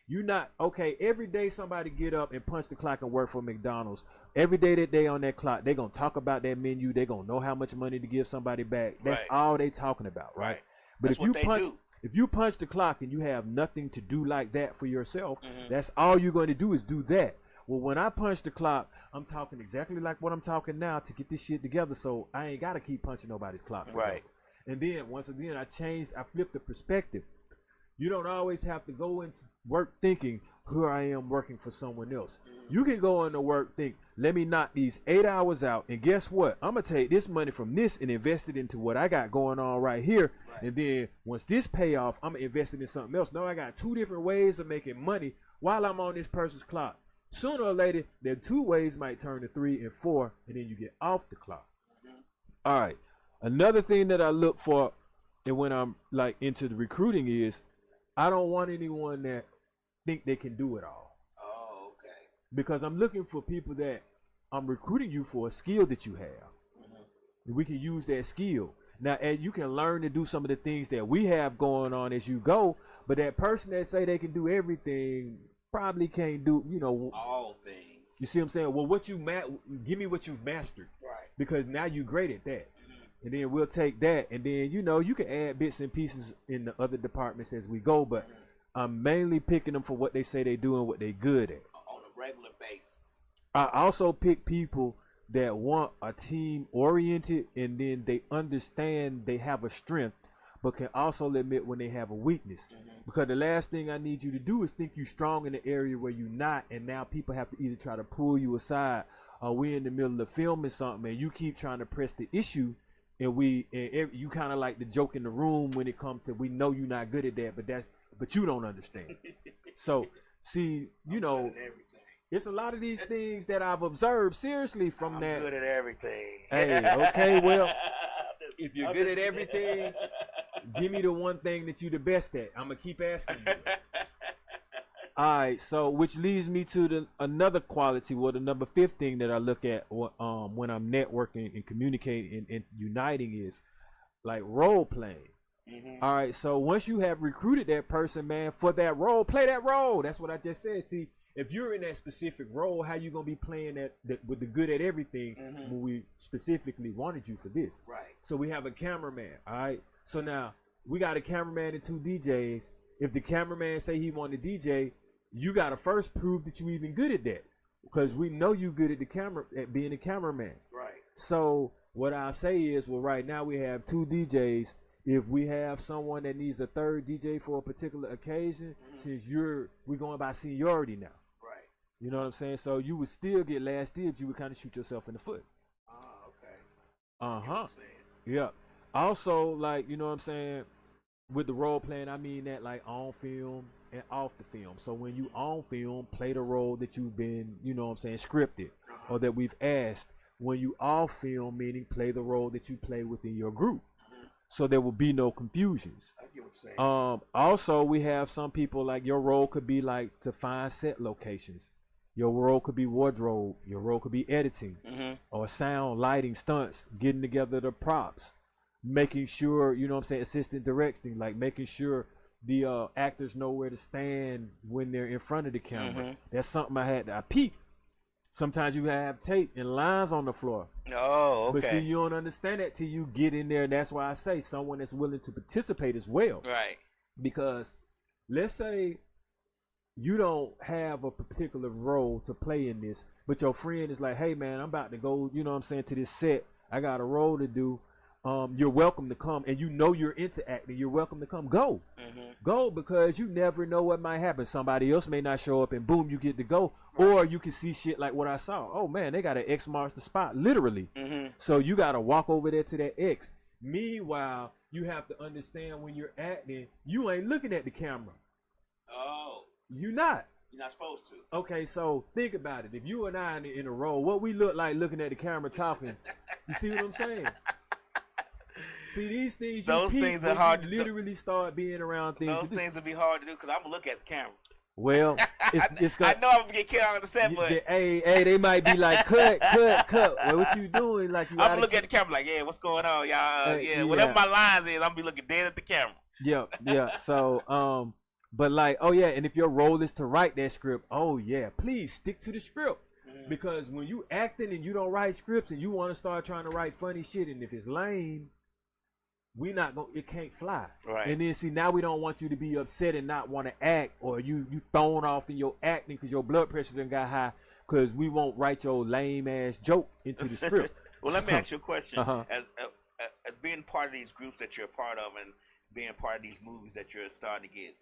You not okay. Every day somebody get up and punch the clock and work for McDonald's. Every day that they on that clock, they gonna talk about that menu. They gonna know how much money to give somebody back. That's all they talking about, right? But that's if you punch the clock and you have nothing to do like that for yourself, that's all you're going to do is do that. Well, when I punch the clock, I'm talking exactly like what I'm talking now to get this shit together. So I ain't got to keep punching nobody's clock. Right. And then once again, I flipped the perspective. You don't always have to go into work thinking, here I am working for someone else. You can go into work, think, let me knock these 8 hours out, and guess what? I'm going to take this money from this and invest it into what I got going on right here. Right. And then once this pay off, I'm going to invest it in something else. Now I got 2 different ways of making money while I'm on this person's clock. Sooner or later, the 2 ways might turn to 3 and 4, and then you get off the clock. All right. Another thing that I look for and when I'm like into the recruiting is I don't want anyone that think they can do it all. Oh, okay. Because I'm looking for people that I'm recruiting you for a skill that you have. We can use that skill. Now, and you can learn to do some of the things that we have going on as you go, but that person that say they can do everything probably can't do, all things. You see what I'm saying? Well, give me what you've mastered. Right. Because now you're great at that. And then we'll take that, and then you can add bits and pieces in the other departments as we go. But I'm mainly picking them for what they say they do and what they good at on a regular basis. I also pick people that want a team oriented, and then they understand they have a strength, but can also admit when they have a weakness. Because the last thing I need you to do is think you're strong in the area where you're not, and now people have to either try to pull you aside, or we're in the middle of filming something, and you keep trying to press the issue. And you kind of like the joke in the room when it comes to, we know you're not good at that, but you don't understand. So see, it's a lot of these things that I've observed seriously from I'm that. Good at everything. Hey, okay, well, if you're good at everything, give me the one thing that you're the best at. I'm gonna keep asking you. All right, so which leads me to another quality, the number 5th thing that I look at when I'm networking and communicating and uniting is like role playing. All right, so once you have recruited that person, man, for that role, play that role. That's what I just said. See, if you're in that specific role, how you gonna be playing that with the good at everything when we specifically wanted you for this? Right. So we have a cameraman. All right. So now we got a cameraman and 2 DJs. If the cameraman say he want to DJ, you gotta first prove that you even good at that, because we know you good at being a cameraman. Right. So what I say is, well, right now we have 2 DJs. If we have someone that needs a 3rd DJ for a particular occasion, since we're going by seniority now. Right. You know what I'm saying? So you would still get last dibs. You would kind of shoot yourself in the foot. Okay. Yeah. Also, like, you know what I'm saying? With the role playing, I mean that like on film and off the film. So when you on film, play the role that you've been, scripted, or that we've asked. When you off film, meaning play the role that you play within your group. So there will be no confusions. I get what you're saying. Also, we have some people like your role could be like to find set locations. Your role could be wardrobe. Your role could be editing, or sound, lighting, stunts, getting together the props, making sure, assistant directing, like making sure the actors know where to stand when they're in front of the camera. That's something I peep. Sometimes you have tape and lines on the floor. Oh, okay. But see, you don't understand that till you get in there. And that's why I say someone that's willing to participate as well. Right. Because let's say you don't have a particular role to play in this, but your friend is like, hey, man, I'm about to go, you know what I'm saying, to this set. I got a role to do. You're welcome to come, and you know you're into acting. You're welcome to come. Go. Go, because you never know what might happen. Somebody else may not show up, and boom, you get to go. Right. Or you can see shit like what I saw. Oh, man, they got an X marks the spot, literally. So you got to walk over there to that X. Meanwhile, you have to understand when you're acting, you ain't looking at the camera. Oh. You're not. You're not supposed to. Okay, so think about it. If you and I in a role, what we look like looking at the camera talking, you see what I'm saying? See, these things, those things are hard to literally start being around things. Those things will be hard to do because I'm going to look at the camera. Well, it's I know I'm going to get kicked out of the set, but... Hey, they might be like, cut. Well, what you doing? Like, you I'm going to look at the camera like, yeah, what's going on, y'all? Whatever my lines is, I'm going to be looking dead at the camera. Yeah. So, but like, oh, yeah, and if your role is to write that script, oh, yeah, please stick to the script. Because when you acting and you don't write scripts and you want to start trying to write funny shit, and if it's lame... it can't fly. Right. And then see, now we don't want you to be upset and not want to act, or you thrown off in your acting because your blood pressure done got high, because we won't write your lame ass joke into the script. Well, let me ask you a question. As being part of these groups that you're a part of and being part of these movies that you're starting to get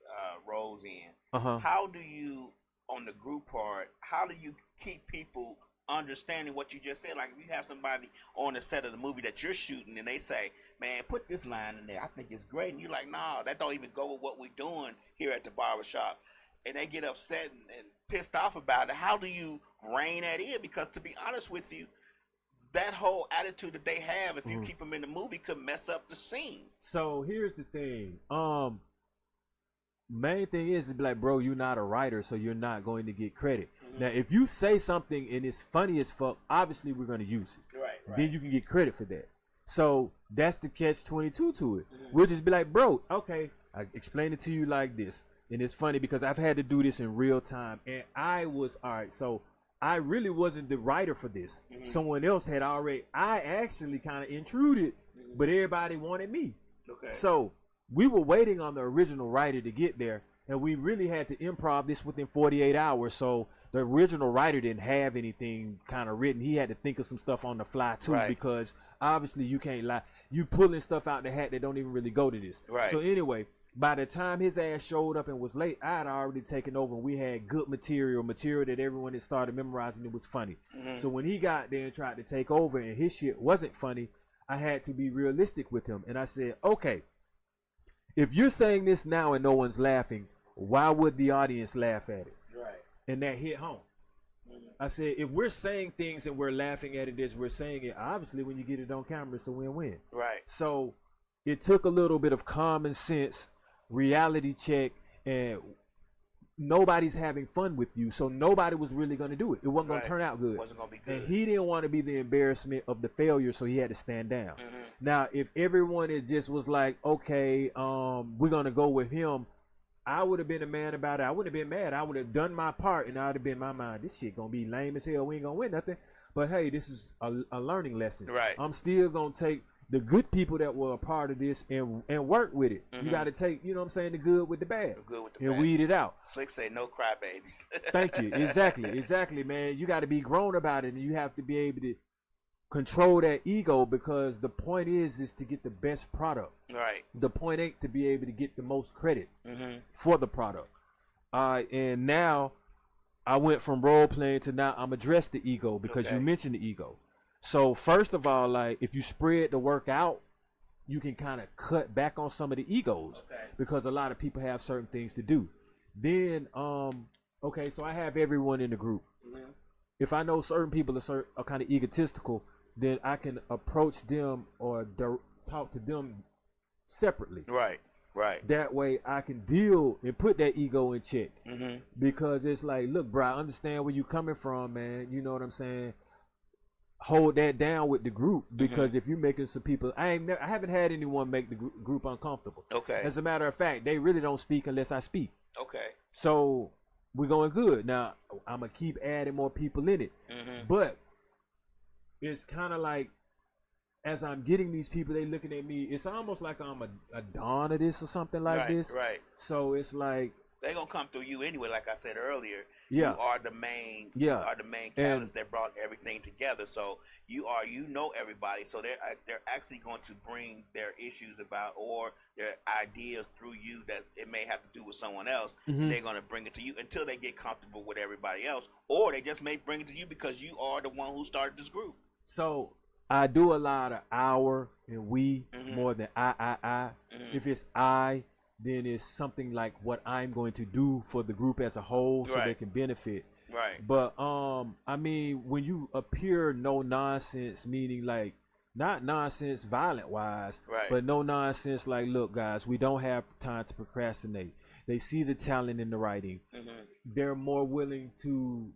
roles in, how do you, on the group part, how do you keep people understanding what you just said? Like, if you have somebody on the set of the movie that you're shooting and they say, man, put this line in there, I think it's great, and you're like, nah, that don't even go with what we're doing here at the barbershop, and they get upset and pissed off about it, how do you rein that in? Because to be honest with you, that whole attitude that they have, if you keep them in the movie, could mess up the scene. So here's the thing. Main thing is be like, bro, you're not a writer, so you're not going to get credit. Now, if you say something and it's funny as fuck, obviously we're going to use it. Right. Then you can get credit for that. So that's the catch-22 to it. We'll just be like, bro, okay, I explained it to you like this. And it's funny because I've had to do this in real time. And I was, all right, so I really wasn't the writer for this. Someone else had already, I actually kind of intruded, but everybody wanted me. Okay. So we were waiting on the original writer to get there. And we really had to improv this within 48 hours. So the original writer didn't have anything kind of written. He had to think of some stuff on the fly too, because obviously you can't lie. You pulling stuff out the hat that don't even really go to this. Right. So anyway, by the time his ass showed up and was late, I had already taken over. We had good material that everyone had started memorizing. It was funny. So when he got there and tried to take over and his shit wasn't funny, I had to be realistic with him. And I said, okay, if you're saying this now and no one's laughing, why would the audience laugh at it? Right. And that hit home. I said, if we're saying things and we're laughing at it as we're saying it, obviously when you get it on camera, it's a win-win. Right. So it took a little bit of common sense, reality check, and nobody's having fun with you, so nobody was really going to do it. It wasn't going to turn out good. It wasn't going to be good. And he didn't want to be the embarrassment of the failure, so he had to stand down. Now, if everyone it just was like, okay, we're going to go with him, I would have been a man about it. I wouldn't have been mad. I would have done my part, and I would have been in my mind, this shit going to be lame as hell. We ain't going to win nothing. But, hey, this is a learning lesson. Right. I'm still going to take the good people that were a part of this and work with it. You got to take, you know what I'm saying, the good with the bad. The good with the and bad. Weed it out. Slick say no crybabies. Thank you. Exactly, man. You got to be grown about it, and you have to be able to control that ego, because the point is to get the best product. Right. The point ain't to be able to get the most credit for the product. And now I went from role playing to now I'm addressed the ego, because you mentioned the ego. So first of all, like, if you spread the work out, you can kind of cut back on some of the egos, because a lot of people have certain things to do. Then, okay, so I have everyone in the group. If I know certain people are kind of egotistical, then I can approach them or talk to them separately. Right. That way I can deal and put that ego in check. Because it's like, look, bro, I understand where you coming from, man. You know what I'm saying? hold that down with the group, because if you're making some people, I haven't had anyone make the group uncomfortable. Okay. As a matter of fact, they really don't speak unless I speak. Okay. So we're going good. Now I'm gonna keep adding more people in it, but it's kind of like, as I'm getting these people, they looking at me. It's almost like I'm a don of this or something like this. Right. So it's like they gonna come through you anyway. Like I said earlier, yeah, you are the main. Yeah, you are the main catalyst that brought everything together. So you know everybody. So they're actually going to bring their issues about or their ideas through you that it may have to do with someone else. They're gonna bring it to you until they get comfortable with everybody else, or they just may bring it to you because you are the one who started this group. So I do a lot of our and we more than I. If it's I, then it's something like what I'm going to do for the group as a whole, so they can benefit. Right. But I mean, when you appear no nonsense, meaning like not nonsense violent wise, but no nonsense like, look guys, we don't have time to procrastinate. They see the talent in the writing. They're more willing to,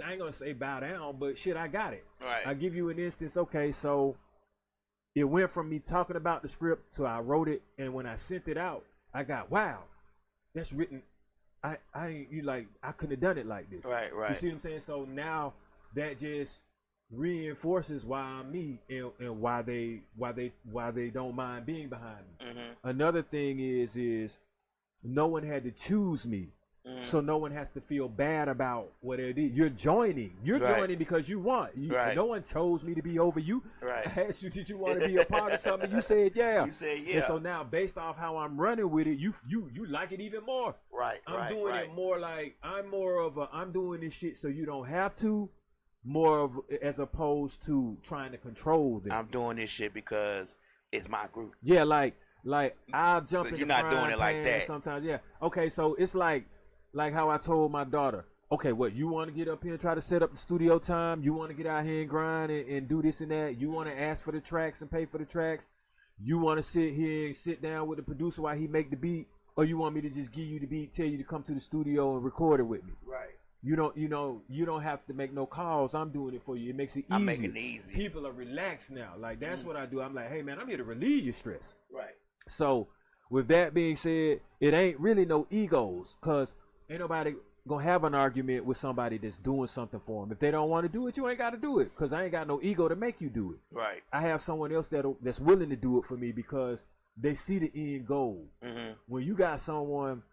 I ain't gonna say bow down, but shit, I got it. Right. I give you an instance. Okay, so it went from me talking about the script to I wrote it, and when I sent it out, I got, wow, that's written. I couldn't have done it like this. Right. You see what I'm saying? So now that just reinforces why I'm me and why they don't mind being behind me. Another thing is no one had to choose me. So no one has to feel bad about what it is. You're joining. You're joining because you want. No one chose me to be over you. Right. I asked you, did you want to be a part of something? You said yeah. You said yeah. And so now, based off how I'm running with it, you like it even more. Right. I'm doing it more like I'm doing this shit so you don't have to. More of, as opposed to trying to control them. I'm doing this shit because it's my group. Yeah, like I'll jump in. You're not doing it like that sometimes. Yeah. Okay, so it's like how I told my daughter, okay, what, you want to get up here and try to set up the studio time? You want to get out here and grind and do this and that? You want to ask for the tracks and pay for the tracks? You want to sit here and sit down with the producer while he make the beat? Or you want me to just give you the beat, tell you to come to the studio and record it with me? Right. You don't have to make no calls. I'm doing it for you. It makes it easy. I'm making it easy. People are relaxed now. Like, that's what I do. I'm like, hey man, I'm here to relieve your stress. Right. So with that being said, it ain't really no egos, because ain't nobody gonna have an argument with somebody that's doing something for them. If they don't want to do it, you ain't got to do it, because I ain't got no ego to make you do it. Right. I have someone else that's willing to do it for me because they see the end goal. When you got someone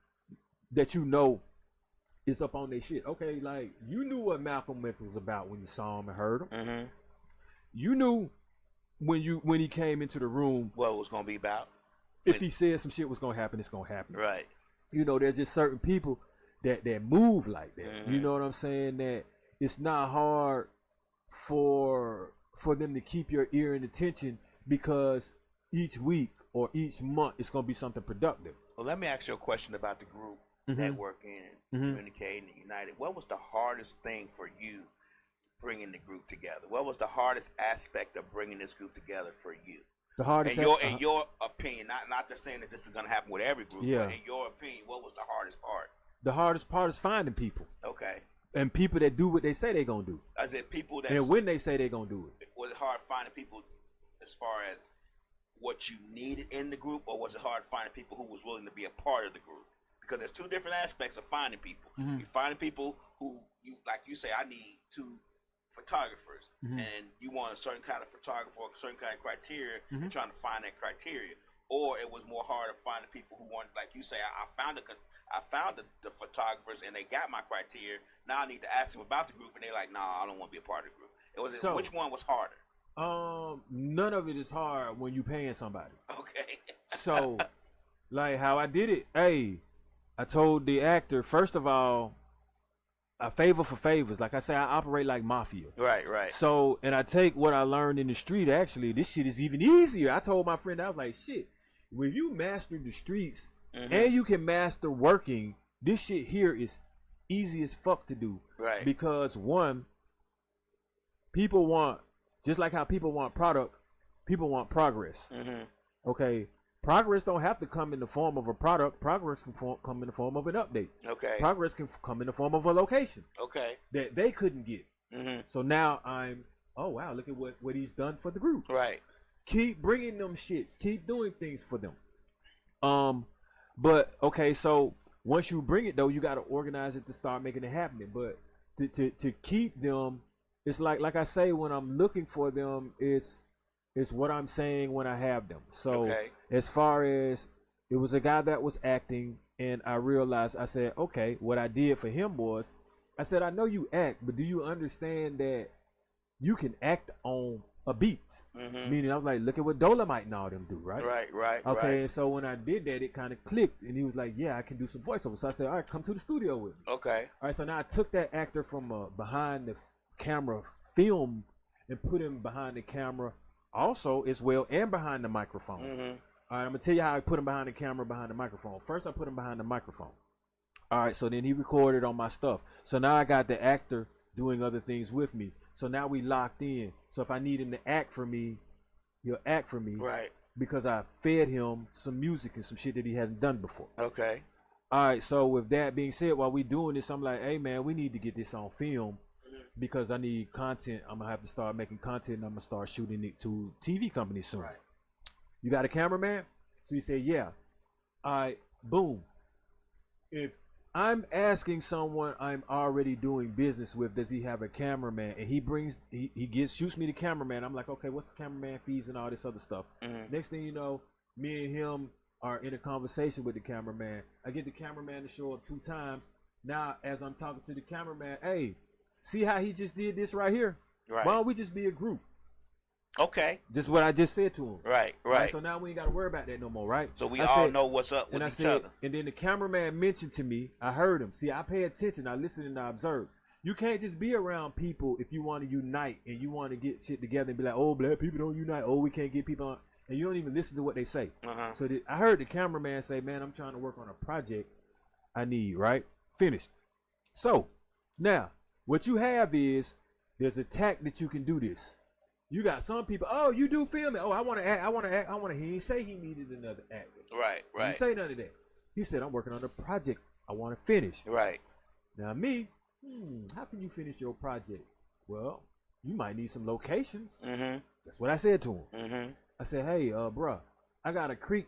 that you know is up on their shit, okay, like you knew what Malcolm X was about when you saw him and heard him. You knew when he came into the room what it was gonna be about. If he said some shit was gonna happen, it's gonna happen. Right. You know, there's just certain people that move like that. You know what I'm saying? That it's not hard for them to keep your ear and attention, because each week or each month it's gonna be something productive. Well, let me ask you a question about the group, networking, communicating, and united. What was the hardest thing for you bringing the group together? What was the hardest aspect of bringing this group together for you? The hardest, in your opinion, not just saying that this is gonna happen with every group, but in your opinion, what was the hardest part? The hardest part is finding people. Okay. And people that do what they say they're gonna do. Is it people that? And when they say they're gonna do it. Was it hard finding people as far as what you needed in the group, or was it hard finding people who was willing to be a part of the group? Because there's two different aspects of finding people. You finding people who, like you say, I need 2 photographers, and you want a certain kind of photographer, a certain kind of criteria, and trying to find that criteria. Or it was more hard to find the people who wanted, like you say, I found the photographers and they got my criteria. Now I need to ask them about the group, and they're like, nah, I don't want to be a part of the group. Which one was harder? None of it is hard when you paying somebody. Okay. So, like how I did it, hey, I told the actor, first of all, a favor for favors. Like I say, I operate like mafia. Right. So, and I take what I learned in the street. Actually, this shit is even easier. I told my friend, I was like, shit, when you master the streets and you can master working, this shit here is easy as fuck to do. Right. Because one, people want, just like how people want product, people want progress. Okay. Progress don't have to come in the form of a product. Progress can come in the form of an update. Okay. Progress can come in the form of a location. Okay. That they couldn't get. So now I'm, oh wow, look at what he's done for the group. Right. Keep bringing them shit. Keep doing things for them. But okay, so once you bring it though, you got to organize it to start making it happen. But to keep them, it's like I say, when I'm looking for them, it's what I'm saying when I have them. So as far as it was a guy that was acting, and I realized, I said, okay, what I did for him was, I said, I know you act, but do you understand that you can act on a beat? Meaning, I was like, look at what Dolomite and all them do, right? Right. Okay, and so when I did that, it kind of clicked, and he was like, yeah, I can do some voiceover. So I said, all right, come to the studio with me. Okay. All right, so now I took that actor from behind the camera film and put him behind the camera also as well, and behind the microphone. All right, I'm gonna tell you how I put him behind the camera, behind the microphone. First, I put him behind the microphone. All right, so then he recorded on my stuff. So now I got the actor doing other things with me. So now we locked in. So if I need him to act for me, he'll act for me. Right. Because I fed him some music and some shit that he hasn't done before. Okay. All right, so with that being said, while we doing this, I'm like, hey man, we need to get this on film because I need content. I'm gonna have to start making content, and I'm gonna start shooting it to TV companies soon. Right. You got a cameraman? So he said, yeah. All right, boom. If I'm asking someone I'm already doing business with, does he have a cameraman? And he shoots me the cameraman. I'm like, okay, what's the cameraman fees and all this other stuff? Next thing you know, me and him are in a conversation with the cameraman. I get the cameraman to show up 2 times. Now, as I'm talking to the cameraman, hey, see how he just did this right here? Right. Why don't we just be a group? Okay. This is what I just said to him. Right. So now we ain't got to worry about that no more, right? So we all know what's up with each other. And then the cameraman mentioned to me, I heard him. See, I pay attention. I listen and I observe. You can't just be around people if you want to unite and you want to get shit together and be like, oh, black people don't unite. Oh, we can't get people on. And you don't even listen to what they say. So I heard the cameraman say, man, I'm trying to work on a project I need, right? Finished. So now what you have is there's a tack that you can do this. You got some people, oh, you do filming. Oh, I want to act. He didn't say he needed another actor. Right. He didn't say none of that. He said, I'm working on a project I want to finish. Right. Now me, how can you finish your project? Well, you might need some locations. That's what I said to him. I said, hey, bruh, I got a creek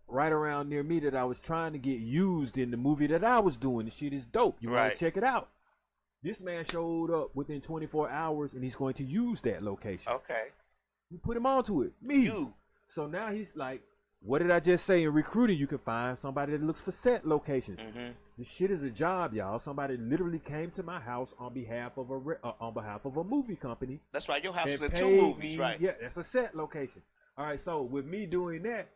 right around near me that I was trying to get used in the movie that I was doing. The shit is dope. You want to check it out? This man showed up within 24 hours, and he's going to use that location. Okay. You put him onto it. Me. So now he's like, what did I just say? In recruiting, you can find somebody that looks for set locations. This shit is a job, y'all. Somebody literally came to my house on behalf of a movie company. That's right. Your house is in 2 movies, right? Yeah, that's a set location. All right, so with me doing that,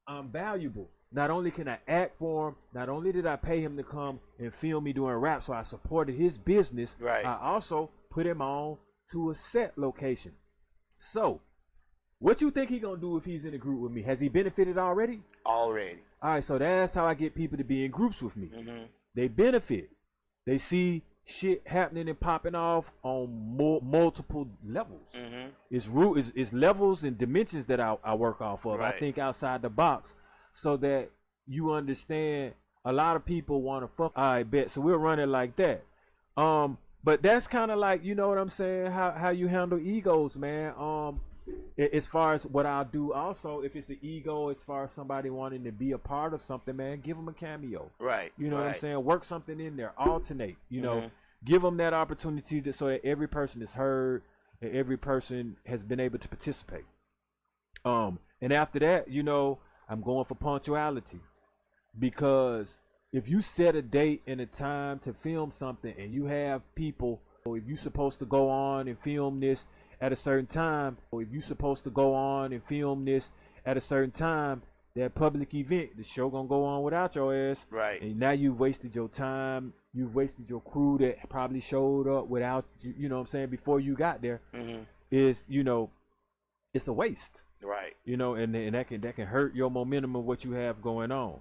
I'm valuable. Not only can I act for him, not only did I pay him to come and film me doing rap, so I supported his business, I also put him on to a set location. So, what you think he gonna do if he's in a group with me? Has he benefited already? Already. All right, so that's how I get people to be in groups with me. They benefit. They see shit happening and popping off on multiple levels. It's levels and dimensions that I work off of. I think outside the box, so that you understand. A lot of people want to fuck. I bet. So we'll run it like that. But that's kind of like, you know what I'm saying, how you handle egos, man. As far as what I'll do also, if it's an ego, as far as somebody wanting to be a part of something, man, give them a cameo. Right. You know what I'm saying? Work something in there. Alternate. You know, give them that opportunity so that every person is heard and every person has been able to participate. And after that, you know, I'm going for punctuality, because if you set a date and a time to film something and you have people, or if you're supposed to go on and film this at a certain time, or if you're supposed to go on and film this at a certain time, that public event, the show gonna go on without your ass. Right. And now you've wasted your time, you've wasted your crew that probably showed up without you, you know what I'm saying, before you got there. Is, you know, it's a waste. Right. You know, and that can hurt your momentum of what you have going on.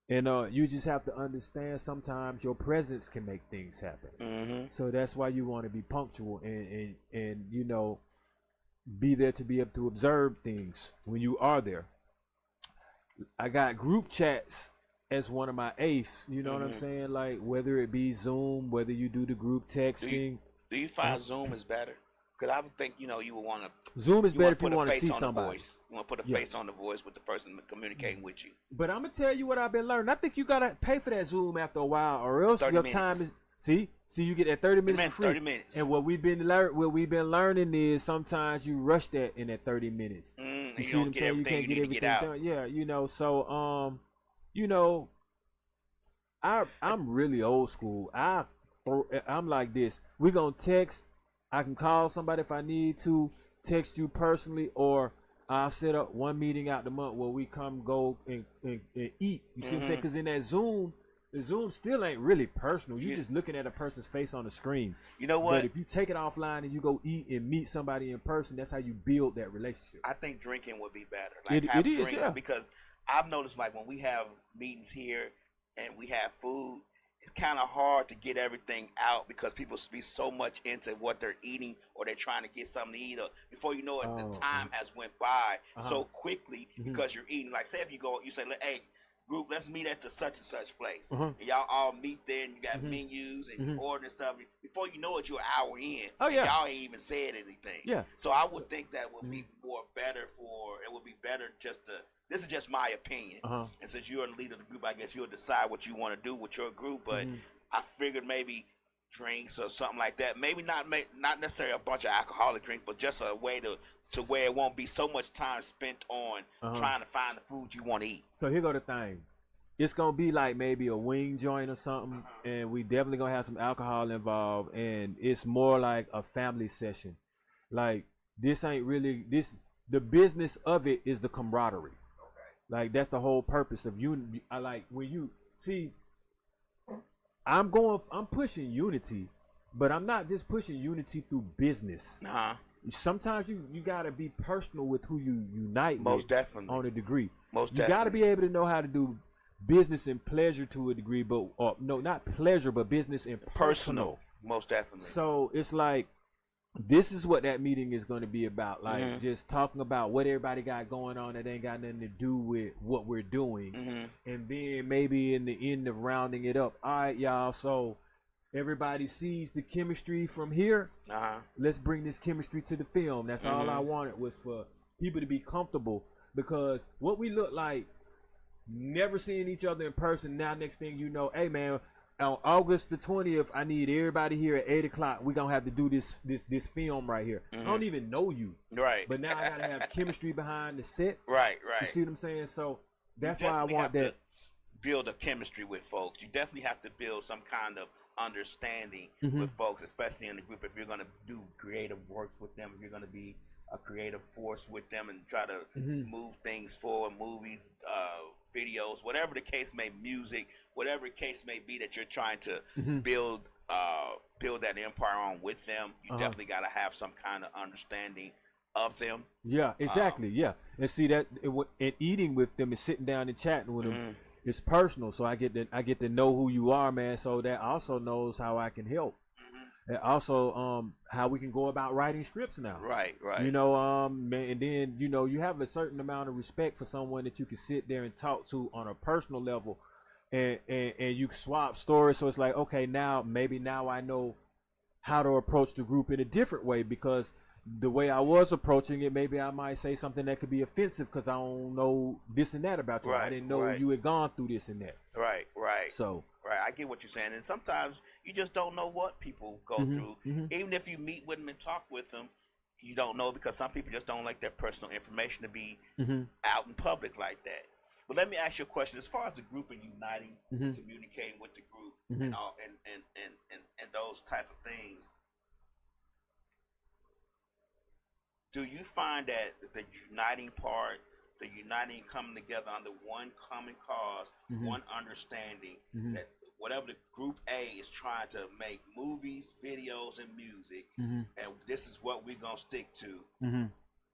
And you just have to understand sometimes your presence can make things happen. So that's why you want to be punctual and you know, be there to be able to observe things when you are there. I got group chats as one of my ace, you know what I'm saying? Like whether it be Zoom, whether you do the group texting. Do you find Zoom is better? Because I would think, you know, you would want to. Zoom is better if you want to see somebody. You want to put a face on the voice with the person communicating with you. But I'm gonna tell you what I've been learning. I think you gotta pay for that Zoom after a while, or else your time is. See, you get that 30 minutes for free. 30 minutes. And what we've been learning is sometimes you rush that in that 30 minutes. You see what I'm saying? You can't get everything done. Yeah, you know. So you know, I'm really old school. I'm like this. We're gonna text. I can call somebody if I need to, text you personally, or I'll set up one meeting out the month where we come go and eat. You see what I'm saying? Because in that Zoom, the Zoom still ain't really personal. You're just looking at a person's face on the screen. You know what? But if you take it offline and you go eat and meet somebody in person, that's how you build that relationship. I think drinking would be better. Like have drinks, because I've noticed like when we have meetings here and we have food, it's kind of hard to get everything out because people be so much into what they're eating or they're trying to get something to eat. Or before you know it, the time has went by so quickly because you're eating. Like say if you go, you say, hey, group, let's meet at the such and such place. And y'all all meet there and you got menus and you order and stuff. Before you know it, you're an hour in. And y'all ain't even said anything. Yeah. So I would think that would be more better it would be better just to, this is just my opinion. And since you're the leader of the group, I guess you'll decide what you want to do with your group. But I figured maybe drinks or something like that. Maybe not necessarily a bunch of alcoholic drinks, but just a way to where it won't be so much time spent on trying to find the food you want to eat. So here go the thing. It's going to be like maybe a wing joint or something, and we definitely going to have some alcohol involved, and it's more like a family session. Like, this ain't really, the business of it is the camaraderie. Like, that's the whole purpose of unity. I like, when you, see, I'm pushing unity, but I'm not just pushing unity through business. Sometimes you gotta be personal with who you unite with. Definitely. On a degree. Most you definitely. Gotta be able to know how to do business and pleasure to a degree, but no, not pleasure, but business and personal. Most definitely. So it's like, this is what that meeting is going to be about. Like just talking about what everybody got going on that ain't got nothing to do with what we're doing. And then maybe in the end of rounding it up, all right, y'all, so everybody sees the chemistry from here. Let's bring this chemistry to the film. That's all I wanted, was for people to be comfortable, because what we look like never seeing each other in person. Now next thing you know, hey man, on August the 20th, I need everybody here at 8 o'clock. We're going to have to do this film right here. I don't even know you. Right. But now I got to have chemistry behind the set. Right. You see what I'm saying? So that's why I want that. Build a chemistry with folks. You definitely have to build some kind of understanding with folks, especially in the group. If you're going to do creative works with them, if you're going to be a creative force with them and try to move things forward, movies, videos, whatever the case may, music, whatever the case may be that you're trying to build that empire on with them, you definitely got to have some kind of understanding of them. Yeah, exactly. And see that and eating with them and sitting down and chatting with them, it's personal. So I get to know who you are, man. So that also knows how I can help. And also how we can go about writing scripts now. Right. You know, and then, you know, you have a certain amount of respect for someone that you can sit there and talk to on a personal level, and you swap stories. So it's like, okay, now I know how to approach the group in a different way, because the way I was approaching it, maybe I might say something that could be offensive because I don't know this and that about you. I didn't know you had gone through this and that. Right. So. Right, I get what you're saying, and sometimes you just don't know what people go through. Even if you meet with them and talk with them, you don't know, because some people just don't like their personal information to be out in public like that. But let me ask you a question: as far as the group and uniting, communicating with the group, and all, and those type of things, do you find that the uniting part, the uniting, coming together under one common cause, one understanding, that whatever the group A is trying to make, movies, videos, and music, and this is what we're going to stick to,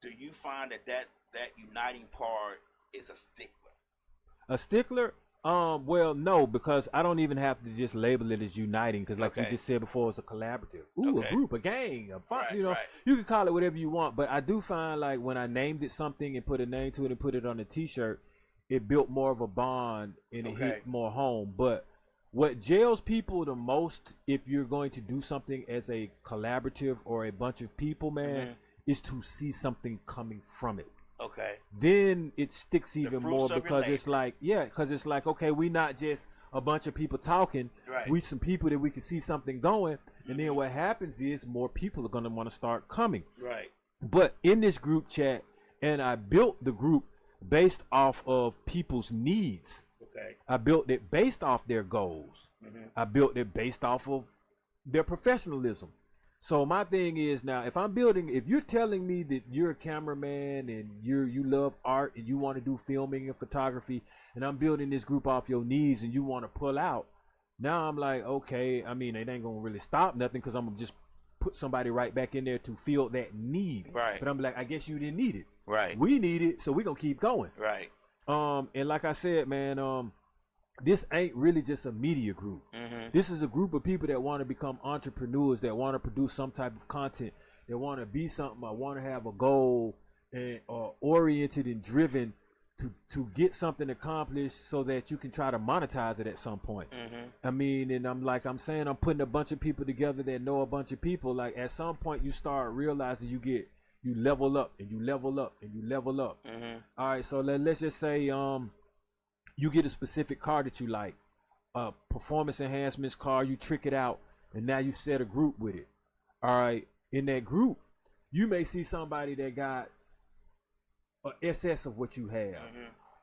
do you find that uniting part is a stickler? A stickler? Well, no, because I don't even have to just label it as uniting, because like you just said before, it's a collaborative. A group, a gang, a fun, you know, you can call it whatever you want. But I do find, like, when I named it something and put a name to it and put it on a t-shirt, it built more of a bond and it hit more home. But what jails people the most, if you're going to do something as a collaborative or a bunch of people, man, is to see something coming from it. Okay. Then it sticks even more because it's like, okay, we not just a bunch of people talking. Right. We some people that we can see something going, and then what happens is more people are gonna want to start coming. Right. But in this group chat, and I built the group based off of people's needs. Okay. I built it based off their goals. I built it based off of their professionalism. So my thing is now, if you're telling me that you're a cameraman and you love art and you want to do filming and photography, and I'm building this group off your needs and you want to pull out, now I'm like, okay, I mean, it ain't gonna really stop nothing because I'm gonna just put somebody right back in there to fill that need. Right. But I'm like, I guess you didn't need it. Right. We need it, so we're gonna keep going. Right. And like I said, man, this ain't really just a media group. This is a group of people that want to become entrepreneurs, that want to produce some type of content, that want to be something, or want to have a goal and oriented and driven to get something accomplished so that you can try to monetize it at some point. I mean, and I'm saying I'm putting a bunch of people together that know a bunch of people. Like at some point you start realizing you level up and you level up and you level up. All right, so let's just say you get a specific car that you like, a performance enhancements car, you trick it out, and now you set a group with it. All right, in that group, you may see somebody that got a SS of what you have,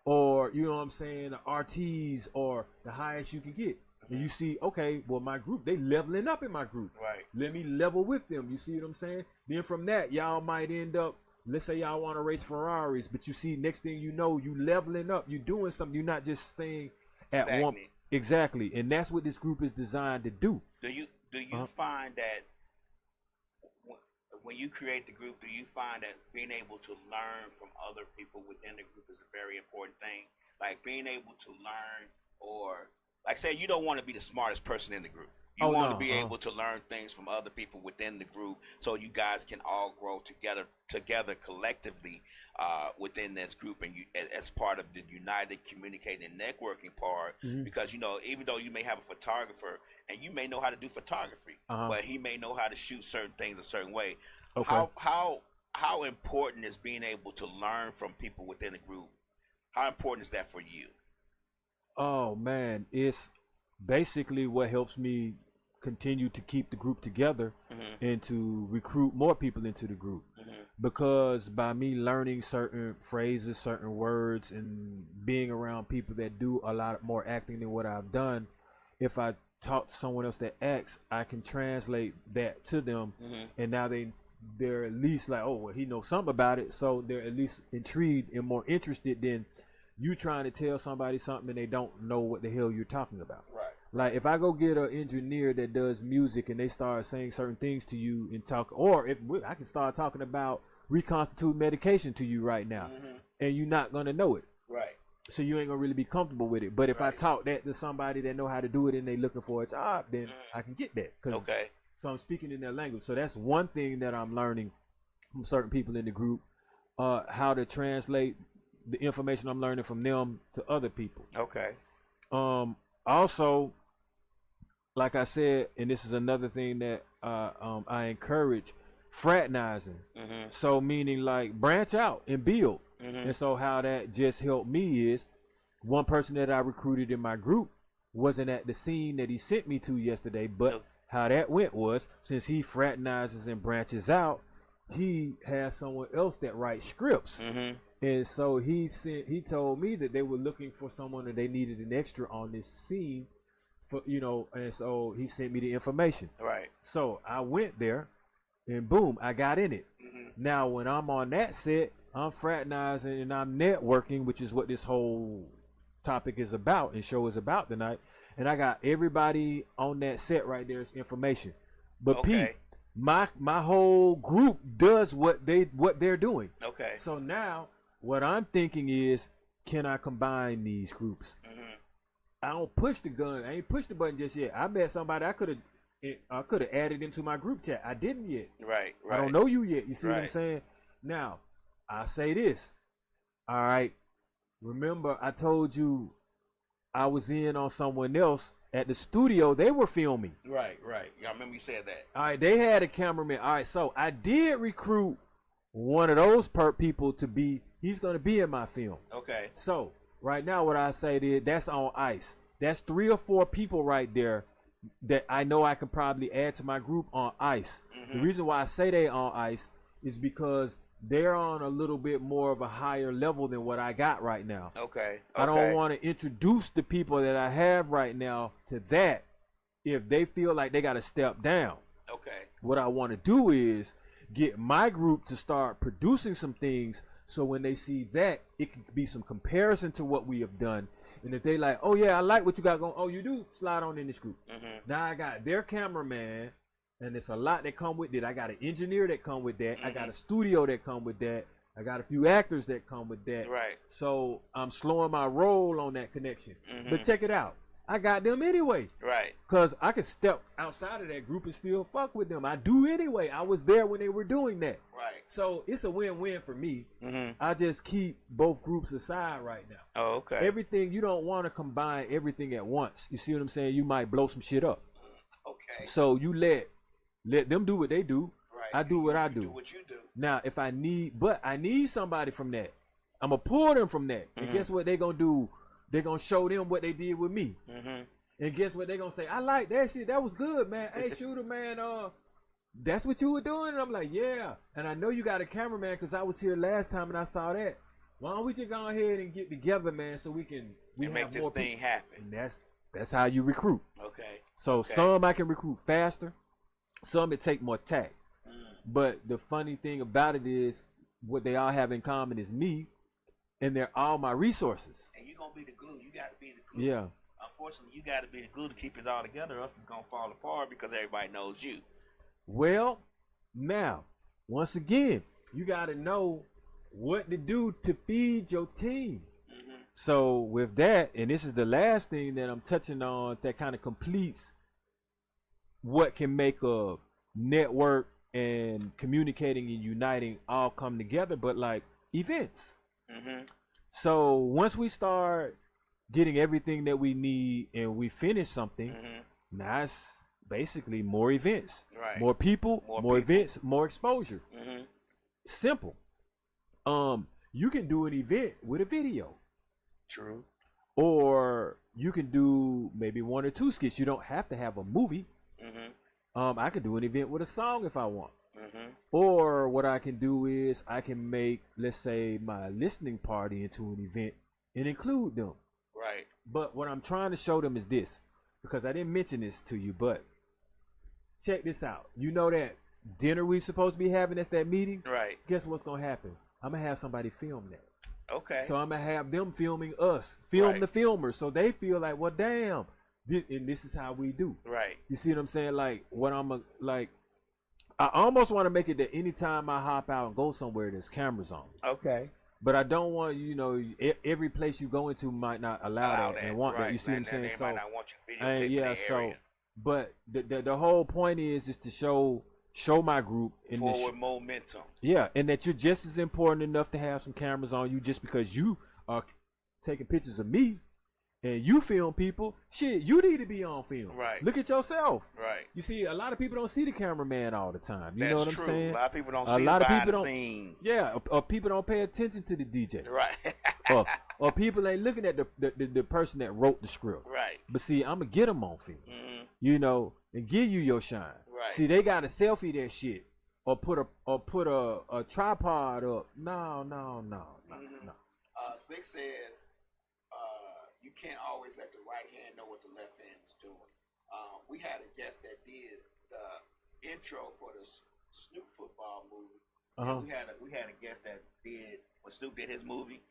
or you know what I'm saying, the RTs or the highest you can get. And you see, okay, well, my group, they leveling up in my group. Right. Let me level with them. You see what I'm saying? Then from that, y'all might end up, let's say y'all want to race Ferraris, but you see, next thing you know, you leveling up, you doing something. You're not just staying at Stagnant. one. Exactly, and that's what this group is designed to do. Do you find that when you create the group, do you find that being able to learn from other people within the group is a very important thing? Like being able to learn, or like say you don't want to be the smartest person in the group. You want to be able to learn things from other people within the group, so you guys can all grow together collectively within this group, and you as part of the united communicating and networking part. Because even though you may have a photographer and you may know how to do photography, but he may know how to shoot certain things a certain way. Okay. How important is being able to learn from people within the group? How important is that for you? Oh man, it's basically what helps me continue to keep the group together and to recruit more people into the group. Because by me learning certain phrases, certain words, and being around people that do a lot more acting than what I've done, if I talk to someone else that acts, I can translate that to them, and now they're at least like, oh, well, he knows something about it, so they're at least intrigued and more interested than you trying to tell somebody something and they don't know what the hell you're talking about. Right. Like if I go get an engineer that does music and they start saying certain things to you and talk, or if I can start talking about reconstitute medication to you right now, and you're not gonna know it. Right. So you ain't gonna really be comfortable with it. But if I talk that to somebody that know how to do it and they looking for a job, then I can get that. Okay. So I'm speaking in their language. So that's one thing that I'm learning from certain people in the group, how to translate the information I'm learning from them to other people. Okay. Also, like I said, and this is another thing that I encourage, fraternizing. So meaning like branch out and build. And so how that just helped me is one person that I recruited in my group wasn't at the scene that he sent me to yesterday, but how that went was, since he fraternizes and branches out, he has someone else that writes scripts. And so he told me that they were looking for someone that they needed an extra on this scene, for and so he sent me the information. Right. So I went there, and boom, I got in it. Now when I'm on that set, I'm fraternizing and I'm networking, which is what this whole topic is about and show is about tonight. And I got everybody on that set right there's information. But Pete, my whole group does what they're doing. Okay. So now what I'm thinking is, can I combine these groups? I don't push the gun. I ain't pushed the button just yet. I met somebody I could have added into my group chat. I didn't yet. Right. I don't know you yet. You see what I'm saying? Now, I say this. All right. Remember, I told you I was in on someone else At the studio, they were filming. Right. Yeah, I remember you said that. All right, they had a cameraman. All right, so I did recruit one of those people to be. He's gonna be in my film. Okay. So right now, what I say is that's on ice. That's 3 or 4 people right there that I know I can probably add to my group on ice. The reason why I say they on ice is because they're on a little bit more of a higher level than what I got right now. Okay. I don't want to introduce the people that I have right now to that if they feel like they got to step down. Okay. What I want to do is get my group to start producing some things, so when they see that, it can be some comparison to what we have done. And if they like, oh yeah, I like what you got going. Oh, you do? Slide on in this group. Now I got their cameraman, and it's a lot that come with it. I got an engineer that come with that. I got a studio that come with that. I got a few actors that come with that. Right. So I'm slowing my roll on that connection. But check it out. I got them anyway. Right. Because I can step outside of that group and still fuck with them. I do anyway. I was there when they were doing that. Right. So it's a win-win for me. I just keep both groups aside right now. Oh, okay. Everything, you don't want to combine everything at once. You see what I'm saying? You might blow some shit up. Okay. So you let them do what they do. Right. I do what I do. do. Do what you do. Now, if I need somebody from that. I'm going to pull them from that. And guess what they going to do? They're going to show them what they did with me. And guess what they going to say? I like that shit. That was good, man. Hey, Shootah, man, that's what you were doing? And I'm like, yeah. And I know you got a cameraman because I was here last time and I saw that. Why don't we just go ahead and get together, man, so we make this thing happen. And that's how you recruit. Okay. So some I can recruit faster. Some it take more tact. But the funny thing about it is what they all have in common is me, and they're all my resources. And you're going to be the glue. You got to be the glue. Yeah. Unfortunately, you got to be the glue to keep it all together, or else it's going to fall apart because everybody knows you. Well, now, once again, you got to know what to do to feed your team. So with that, and this is the last thing that I'm touching on that kind of completes what can make a network and communicating and uniting all come together, but like events. So once we start getting everything that we need and we finish something, now it's basically more events, more people, more events, more exposure. Simple. You can do an event with a video. True. Or you can do maybe 1 or 2 skits. You don't have to have a movie. I could do an event with a song if I want. Or what I can do is I can make, let's say, my listening party into an event and include them. Right. But what I'm trying to show them is this, because I didn't mention this to you, but check this out. You know that dinner we supposed to be having, that's that meeting? Right. Guess what's going to happen? I'm going to have somebody film that. Okay. So I'm going to have them filming us, film the filmers, so they feel like, well, damn, and this is how we do. Right. You see what I'm saying? Like, what I'm like, I almost want to make it that anytime I hop out and go somewhere, there's cameras on. Okay. But I don't want, every place you go into might not allow that and want that. You see what I'm saying? They so might not want your video yeah, so but the whole point is to show my group in forward momentum. Yeah, and that you're just as important enough to have some cameras on you just because you are taking pictures of me and you film people. Shit, you need to be on film. Right. Look at yourself. Right. You see, a lot of people don't see the cameraman all the time. You That's know what true. I'm saying? A lot of people don't see the scenes. Yeah, or people don't pay attention to the DJ. Right. or people ain't looking at the person that wrote the script. Right. But see, I'm going to get them on film. And give you your shine. Right. See, they got to selfie that shit or put a tripod up. No. Slick says you can't always let the right hand know what the left hand is doing. We had a guest that did the intro for the Snoop football movie. We had a guest that did when Snoop did his movie.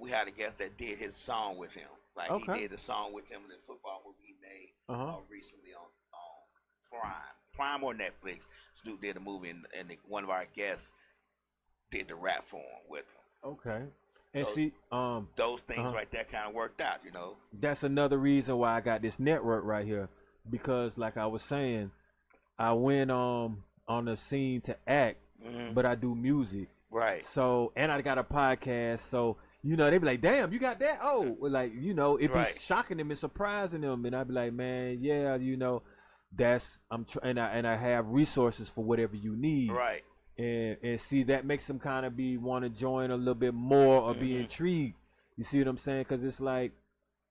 We had a guest that did his song with him. Like he did the song with him in the football movie he made recently on Prime or Netflix. Snoop did a movie and one of our guests did the rap for him with him. Okay. And so see, those things right there kind of worked out, That's another reason why I got this network right here, because like I was saying, I went on the scene to act, but I do music. Right. So, and I got a podcast. So you know, they be like, damn, you got that? Oh, like, you know, it be shocking them and surprising them. And I be like, man, yeah, you know, and I have resources for whatever you need. Right. And see, that makes them kind of want to join a little bit more or be intrigued. You see what I'm saying? Because it's like,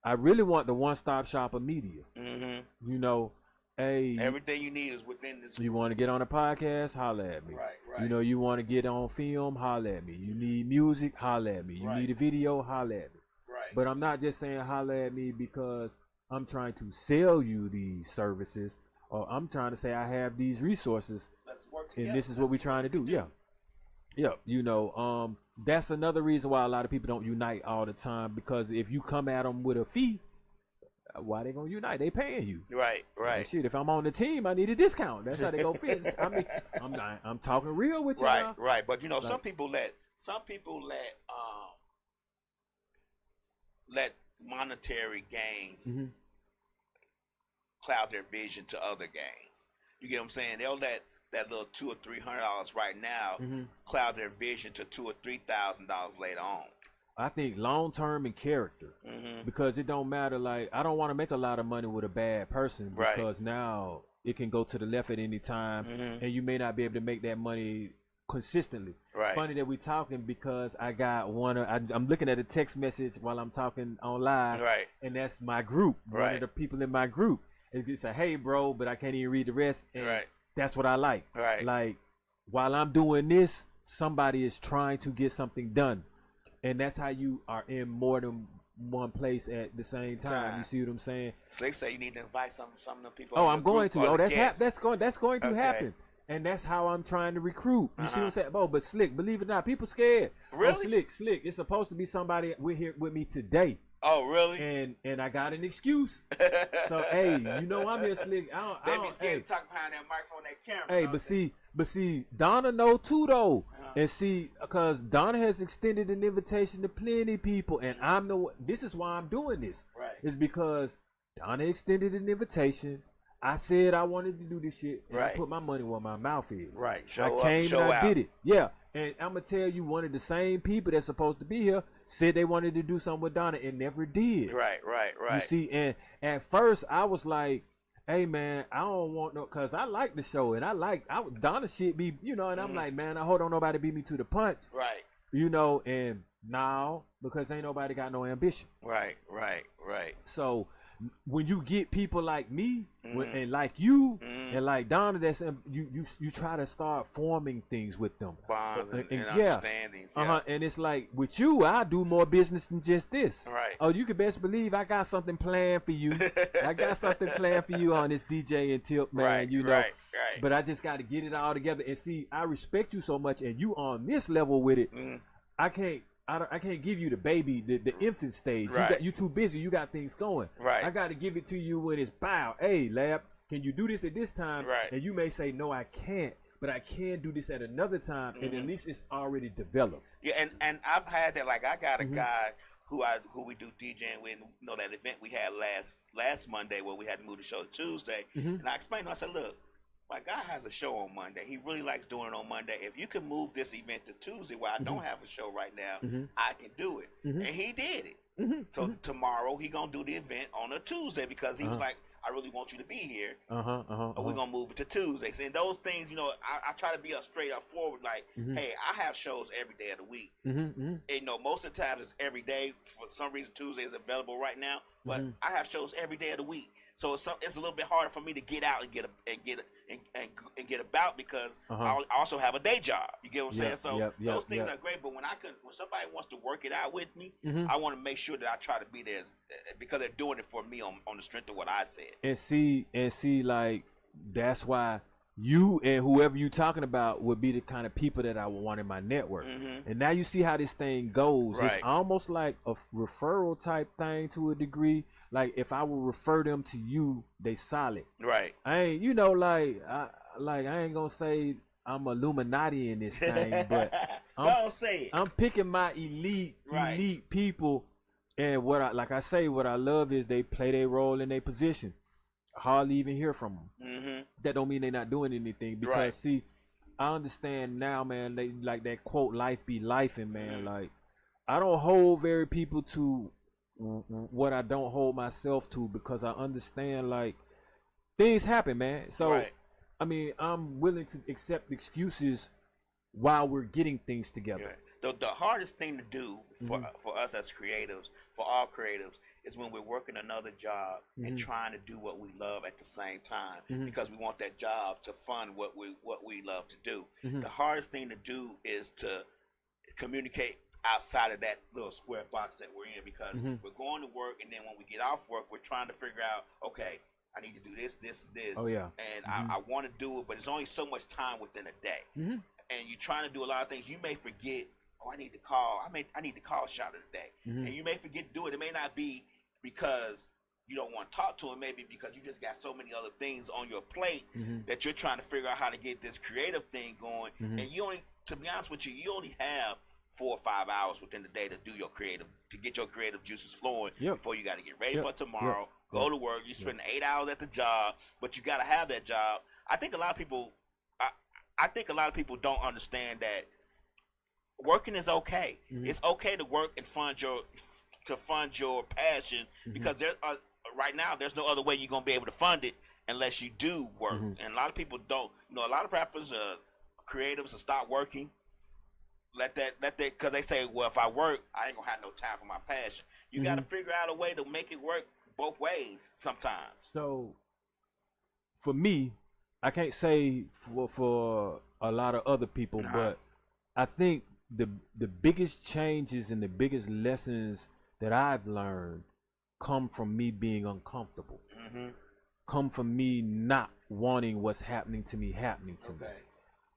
I really want the one-stop shop of media. You know, hey, everything you need is within this. You want to get on a podcast? Holla at me. Right. You know, you want to get on film? Holla at me. You need music? Holla at me. You need a video? Holla at me. Right. But I'm not just saying holla at me because I'm trying to sell you these services, or I'm trying to say I have these resources. Let's work together. And this is what we're trying to do. Yeah. You know, that's another reason why a lot of people don't unite all the time, because if you come at them with a fee, why they gonna unite? They paying you. Right. And shit, if I'm on the team, I need a discount. That's how they go fit. I mean, I'm talking real with you now. Right. But you know, some people let monetary gains cloud their vision to other gains. You get what I'm saying? They'll let that little $200 or $300 right now cloud their vision to $2,000 or $3,000 later on. I think long term and character, because it don't matter. Like, I don't want to make a lot of money with a bad person, because now it can go to the left at any time, and you may not be able to make that money consistently. Funny that we talking, because I got I'm looking at a text message while I'm talking on live, and that's my group. One of the people in my group. It's a hey bro, but I can't even read the rest. And that's what I like. Like, while I'm doing this, somebody is trying to get something done. And that's how you are in more than one place at the same time. You see what I'm saying? Slick say you need to invite some of the people. Oh, I'm going to. Oh, that's going to happen. And that's how I'm trying to recruit. You see what I'm saying? Oh, but Slick, believe it or not, people scared. Really? Oh, Slick. It's supposed to be somebody here with me today. Oh, really? And I got an excuse. So, hey, you know I'm here, Slick. They be scared to talk behind that microphone, that camera. Hey, but see, Donna know too though. And see, because Donna has extended an invitation to plenty of people, and this is why I'm doing this. It's because Donna extended an invitation. I said I wanted to do this shit, and I put my money where my mouth is. Show I came up, show and I out. did it. Yeah. And I'm going to tell you, one of the same people that's supposed to be here said they wanted to do something with Donna and never did. Right. You see, and at first I was like, hey man, I don't want no, cause I like the show and Donna shit be, you know, and I'm like, man, I hope don't nobody beat me to the punch. You know, and now, because ain't nobody got no ambition. Right. So when you get people like me and like you and like Donna, that's you try to start forming things with them, bonds and understandings. And it's like with you, I do more business than just this. Oh, you can best believe I got something planned for you. I got something planned for you on this DJ and Tip, man. You know, but I just got to get it all together. And see, I respect you so much, and you on this level with it. I can't give you the baby, the infant stage. You too busy. You got things going. I got to give it to you when it's bow. Hey, Lab, can you do this at this time? And you may say, no, I can't, but I can do this at another time, and at least it's already developed. Yeah, and I've had that. Like, I got a guy who we do DJing with. You know, that event we had last Monday where we had to move the show to Tuesday, and I explained to him, I said, look, my guy has a show on Monday. He really likes doing it on Monday. If you can move this event to Tuesday where I don't have a show right now, I can do it. And he did it. So tomorrow he gonna do the event on a Tuesday because he was like, I really want you to be here. We're gonna move it to Tuesday. So, and those things, you know, I try to be a straight up forward, like, hey, I have shows every day of the week. And, you know, most of the times it's every day. For some reason Tuesday is available right now, but I have shows every day of the week. So it's a little bit harder for me to get out and get about because I also have a day job. You get what I'm saying? So those things are great. But when somebody wants to work it out with me, I want to make sure that I try to be there because they're doing it for me on the strength of what I said. And see, like, that's why you and whoever you talking about would be the kind of people that I would want in my network. And now you see how this thing goes. It's almost like a referral type thing to a degree. Like, if I would refer them to you, they solid. I ain't, you know, I ain't gonna say I'm Illuminati in this thing, but I'm picking my elite people, and what I love is they play their role in their position. I hardly even hear from them. That don't mean they're not doing anything, because see, I understand now, man. They like that quote, "Life be lifing," man. Like, I don't hold very people to what I don't hold myself to, because I understand like things happen, man. So I mean, I'm willing to accept excuses while we're getting things together. The hardest thing to do for us as creatives, for all creatives, is when we're working another job and trying to do what we love at the same time, because we want that job to fund what we love to do. The hardest thing to do is to communicate outside of that little square box that we're in, because we're going to work, and then when we get off work, we're trying to figure out, okay, I need to do this. Oh yeah. And I want to do it, but there's only so much time within a day. And you're trying to do a lot of things. You may forget, I need to call Shoutah today. And you may forget to do it. It may not be because you don't want to talk to him, maybe because you just got so many other things on your plate that you're trying to figure out how to get this creative thing going. And you only, to be honest with you, you only have 4 or 5 hours within the day to do to get your creative juices flowing before you got to get ready for tomorrow, go to work. You spend 8 hours at the job, but you got to have that job. I think a lot of people don't understand that working is okay. It's okay to work and fund your passion, because right now there's no other way you're gonna be able to fund it unless you do work. And a lot of people don't. A lot of rappers, creatives, will stop working. Let that, because they say, well, if I work, I ain't gonna have no time for my passion. You got to figure out a way to make it work both ways sometimes. So, for me, I can't say for a lot of other people, but I think the biggest changes and the biggest lessons that I've learned come from me being uncomfortable. Come from me not wanting what's happening to me.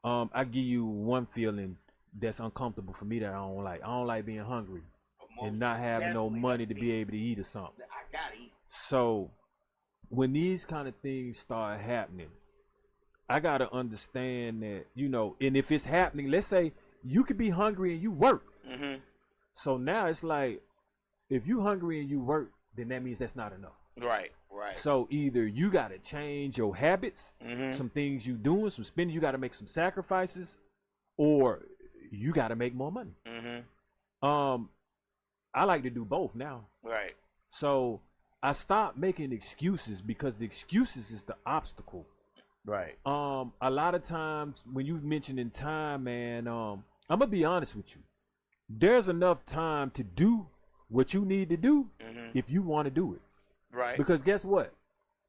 I give you one feeling that's uncomfortable for me that I don't like. I don't like being hungry and not having no money to be able to eat or something. I gotta eat. So when these kind of things start happening, I gotta understand that, and if it's happening, let's say you could be hungry and you work. So now it's like, if you hungry and you work, then that means that's not enough. Right. So either you gotta change your habits, some things you doing, some spending, you gotta make some sacrifices, or you gotta make more money. I like to do both now. Right. So I stopped making excuses, because the excuses is the obstacle. Right. A lot of times when you mentioning time, man, I'm gonna be honest with you. There's enough time to do what you need to do if you want to do it. Right. Because guess what?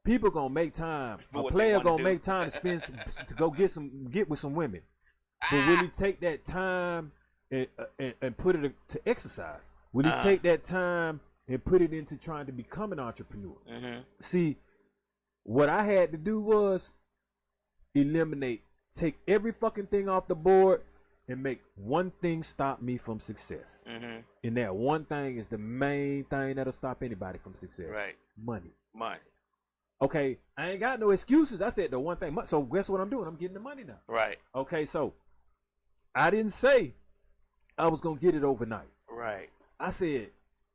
People gonna make time. A player gonna make time to spend to go get with some women. But will he take that time and put it to exercise? Will he take that time and put it into trying to become an entrepreneur? See, what I had to do was take every fucking thing off the board and make one thing stop me from success. And that one thing is the main thing that'll stop anybody from success. Right. Money. Okay, I ain't got no excuses. I said the one thing. So guess what I'm doing? I'm getting the money now. Right. Okay, so I didn't say I was gonna get it overnight. Right. I said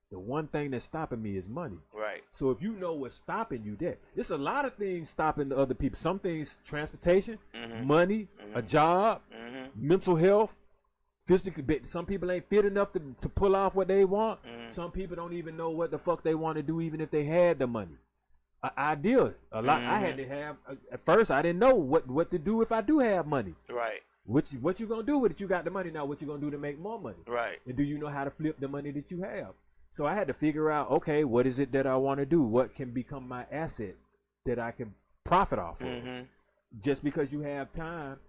the one thing that's stopping me is money. Right. So if you know what's stopping you, there's a lot of things stopping the other people. Some things, transportation, money, a job, mental health, physically. Some people ain't fit enough to pull off what they want. Some people don't even know what the fuck they want to do, even if they had the money. I deal a lot. I had to have, at first I didn't know what to do if I do have money. Right. What you gonna do with it? You got the money now. What you gonna do to make more money? Right. And do you know how to flip the money that you have? So I had to figure out, okay, what is it that I want to do? What can become my asset that I can profit off of? Just because you have time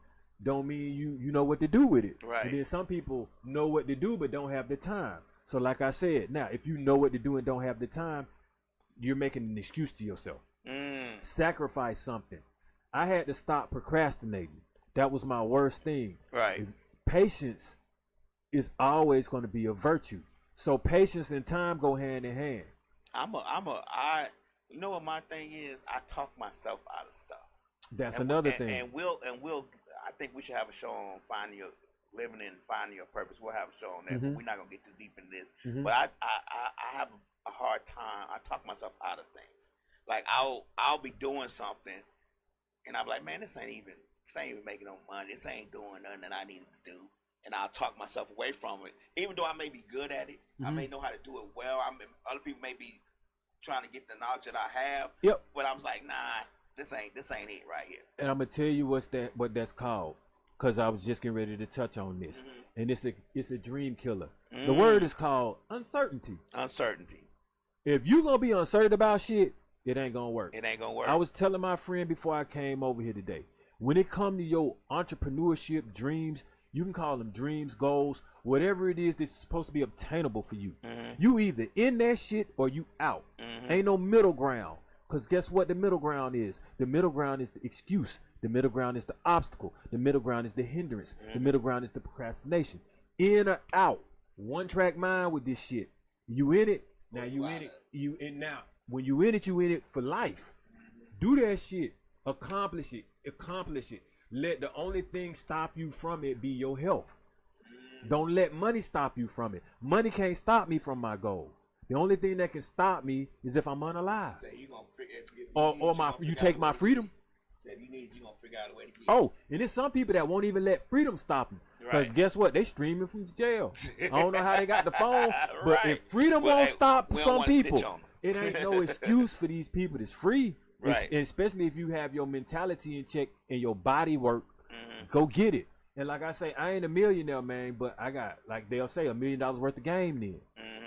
don't mean you know what to do with it. Right. And then some people know what to do but don't have the time. So like I said, now if you know what to do and don't have the time, you're making an excuse to yourself. Sacrifice something. I had to stop procrastinating. That was my worst thing. Right. Patience is always going to be a virtue. So patience and time go hand in hand. You know what my thing is? I talk myself out of stuff. That's another thing. And we'll. I think we should have a show on finding your purpose. We'll have a show on that. But we're not gonna get too deep in this. But I have a hard time. I talk myself out of things. Like I'll be doing something, and I'm like, man, this ain't even making no money. This ain't doing nothing that I needed to do. and I'll talk myself away from it. Even though I may be good at it, I may know how to do it well. Other people may be trying to get the knowledge that I have. Yep. But I was like, nah, this ain't it right here. And I'm gonna tell you what that's called, because I was just getting ready to touch on this, and it's a dream killer. The word is called uncertainty. Uncertainty. If you gonna be uncertain about shit, it ain't gonna work. It ain't gonna work. I was telling my friend before I came over here today, when it come to your entrepreneurship dreams, you can call them dreams, goals, whatever it is that's supposed to be obtainable for you. You either in that shit or you out. Ain't no middle ground. Because guess what the middle ground is? The middle ground is the excuse. The middle ground is the obstacle. The middle ground is the hindrance. The middle ground is the procrastination. In or out. One track mind with this shit. You in it. Now you in it. You in now. When you in it for life. Do that shit. Accomplish it. Let the only thing stop you from it be your health. Don't let money stop you from it. Money can't stop me from my goal. The only thing that can stop me is if I'm unalive. So you gonna You take my freedom. So if you gonna figure out a way to get Oh, and there's some people that won't even let freedom stop them. Because guess what? They streaming from jail. I don't know how they got the phone, but if freedom won't stop some people, it ain't no excuse for these people that's free. Right. And especially if you have your mentality in check and your body work, go get it. And like I say, I ain't a millionaire, man, but I got, like they'll say, $1 million worth of game then.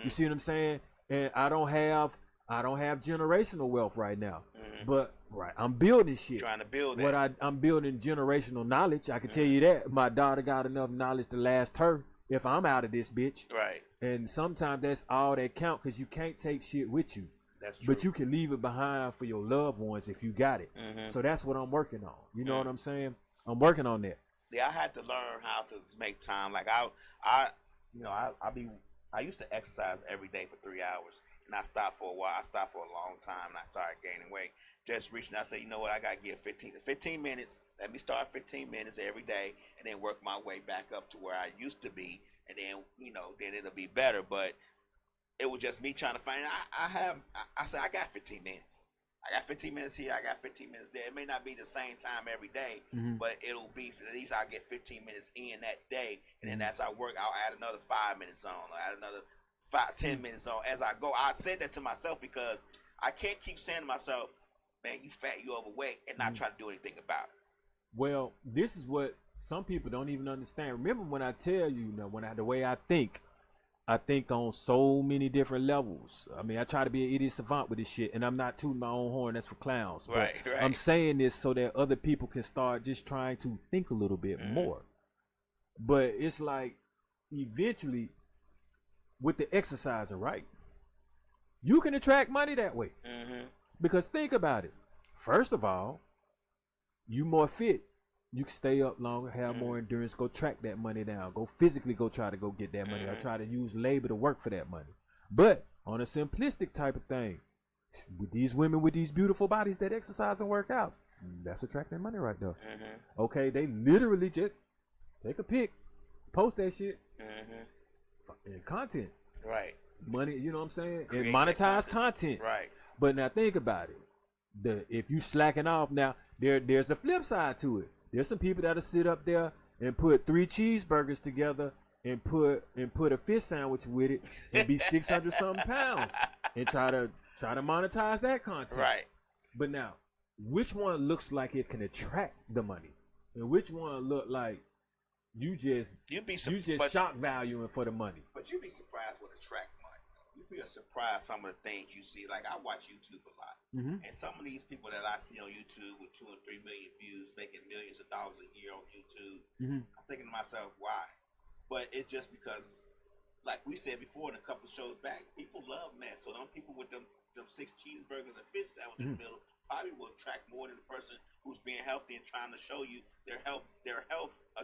You see what I'm saying? And I don't have generational wealth right now. But I'm building shit. Trying to build that. I'm building generational knowledge. I can tell you that. My daughter got enough knowledge to last her if I'm out of this bitch. Right. And sometimes that's all that count, because you can't take shit with you. That's true. But you can leave it behind for your loved ones if you got it. So that's what I'm working on. You know what I'm saying? I'm working on that. Yeah, I had to learn how to make time. Like I used to exercise every day for 3 hours, and I stopped for a while. I stopped for a long time, and I started gaining weight. Just reaching, I said, you know what? I gotta get 15 minutes. Let me start 15 minutes every day, and then work my way back up to where I used to be, and then then it'll be better. But it was just me trying to find. I said I got 15 minutes. I got 15 minutes here. I got 15 minutes there. It may not be the same time every day, but it'll be, at least I'll get 15 minutes in that day. And then as I work, I'll add another 5 minutes on. I'll add another 10 minutes on as I go. I said that to myself because I can't keep saying to myself, man, you fat, you overweight, and not try to do anything about it. Well, this is what some people don't even understand. Remember when I tell you, the way I think on so many different levels. I mean, I try to be an idiot savant with this shit, and I'm not tooting my own horn. That's for clowns. Right. I'm saying this so that other people can start just trying to think a little bit more. But it's like, eventually, with the exercising, right? You can attract money that way. Because think about it. First of all, you more fit. You can stay up longer, have more endurance, go track that money down, go physically try to go get that money, or try to use labor to work for that money. But on a simplistic type of thing, with these women with these beautiful bodies that exercise and work out, that's attracting money right there. Okay, they literally just take a pic, post that shit, and content. Right. Money, you know what I'm saying? Create and monetize content. Right. But now think about it. If you slacking off, now there's a flip side to it. There's some people that'll sit up there and put 3 cheeseburgers together and put a fish sandwich with it and be 600 something pounds and try to monetize that content. Right. But now, which one looks like it can attract the money, and which one look like you just shock valuing for the money? But you'd be surprised what attract money. You'd be surprised some of the things you see. Like, I watch YouTube a lot. And some of these people that I see on YouTube with 2 or 3 million views, making millions of dollars a year on YouTube, I'm thinking to myself, why? But it's just because, like we said before in a couple of shows back, people love mess. So them people with them 6 cheeseburgers and fish sandwich in the middle probably will attract more than the person who's being healthy and trying to show you their health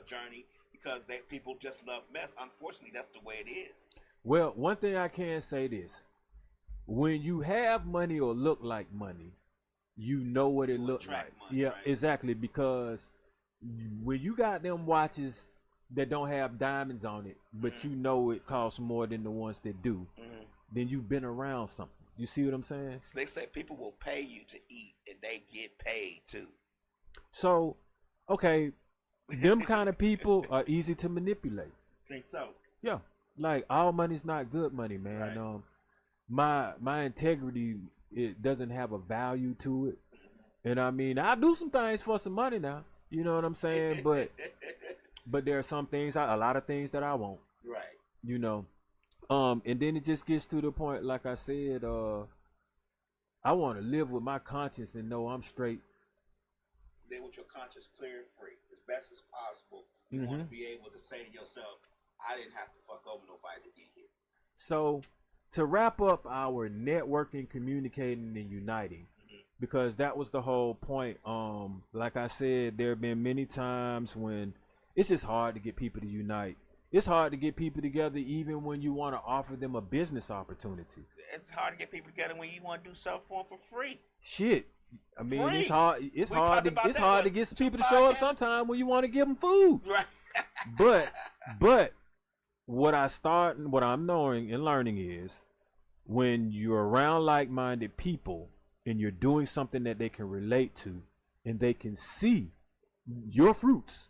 journey, because people just love mess. Unfortunately, that's the way it is. Well, one thing I can say this. When you have money or look like money, you know what it look like. Money, right? Exactly, because when you got them watches that don't have diamonds on it, but you know it costs more than the ones that do, then you've been around something. You see what I'm saying? So they say people will pay you to eat, and they get paid too. So, okay, them kind of people are easy to manipulate. Think so? Yeah, like all money's not good money, man. Right. My integrity, it doesn't have a value to it, and I mean I do some things for some money now. You know what I'm saying? But there are some things, a lot of things that I won't. Right. You know, and then it just gets to the point, like I said, I want to live with my conscience and know I'm straight. Live with your conscience clear and free as best as possible. You want to be able to say to yourself, I didn't have to fuck over nobody to get here. So to wrap up our networking, communicating, and uniting, because that was the whole point. Like I said, there have been many times when it's just hard to get people to unite. It's hard to get people together even when you want to offer them a business opportunity. It's hard to get people together when you want to do something for them for free. Shit. I mean, free. it's hard to get some people to show up sometime when you want to give them food. Right. But what I'm knowing and learning is when you're around like-minded people and you're doing something that they can relate to and they can see your fruits,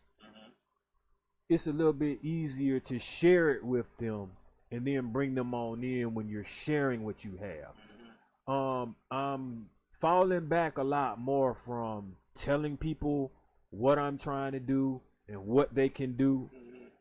it's a little bit easier to share it with them and then bring them on in when you're sharing what you have. I'm falling back a lot more from telling people what I'm trying to do and what they can do.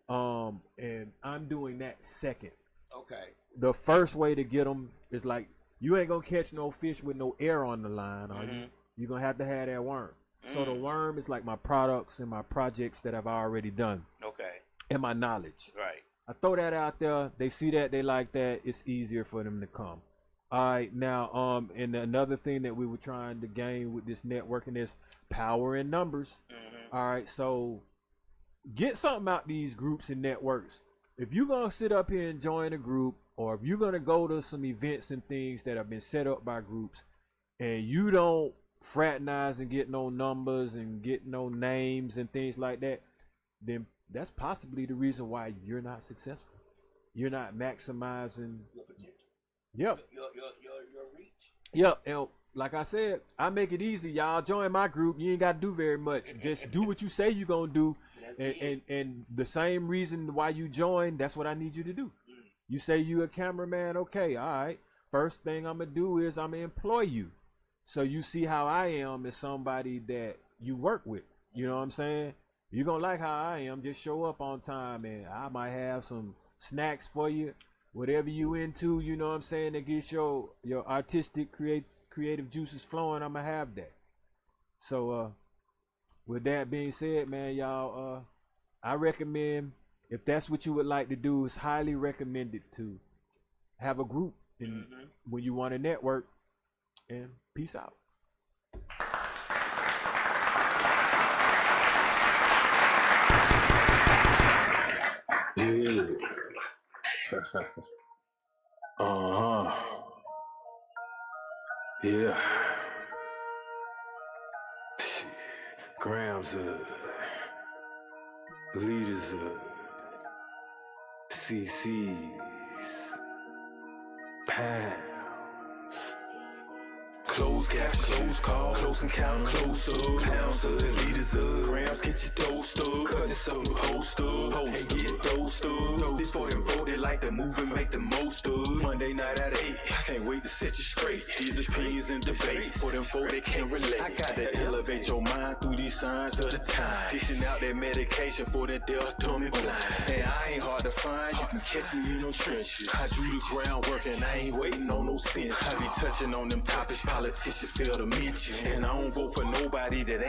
And I'm doing that second. Okay. The first way to get them is like, you ain't gonna catch no fish with no air on the line, are you? You're gonna have to have that worm. So the worm is like my products and my projects that I've already done. Okay. And my knowledge. Right. I throw that out there. They see that, they like that. It's easier for them to come. All right. Now, and another thing that we were trying to gain with this networking is power in numbers. All right. So get something out these groups and networks. If you're gonna sit up here and join a group, or if you're gonna go to some events and things that have been set up by groups, and you don't fraternize and get no numbers and get no names and things like that, then that's possibly the reason why you're not successful. You're not maximizing your potential. Yep. Your reach. Yep. And like I said, I make it easy. Y'all join my group. You ain't got to do very much. Just do what you say you're gonna do. And the same reason why you join, that's what I need you to do. You say you a cameraman, okay, all right. First thing I'm gonna do is I'm gonna employ you. So you see how I am as somebody that you work with. You know what I'm saying? You're going to like how I am. Just show up on time, and I might have some snacks for you. Whatever you into, you know what I'm saying, that gets your artistic, creative juices flowing, I'm going to have that. So with that being said, man, y'all, I recommend, if that's what you would like to do, it's highly recommended to have a group and when you want to network. And peace out. Yeah. Yeah. Grams leaders CCs, pounds. Close cash, close call, close encounter, close up, pounds of, liters of, grams, get your dosed up, cut this up, post up, and get dosed up. This for them vote, they like to move and make the most of. Monday night at 8, I can't wait to set you straight. These opinions and debates, for them folk they can't relate. I gotta elevate your mind through these signs of the time. Dishing out that medication for the deaf, dumb and blind. And I ain't hard to find, you can catch me in them trenches. I do the groundwork and I ain't waiting on no sense. I be touching on them topics politicians fail to mention. And I don't vote for nobody that ain't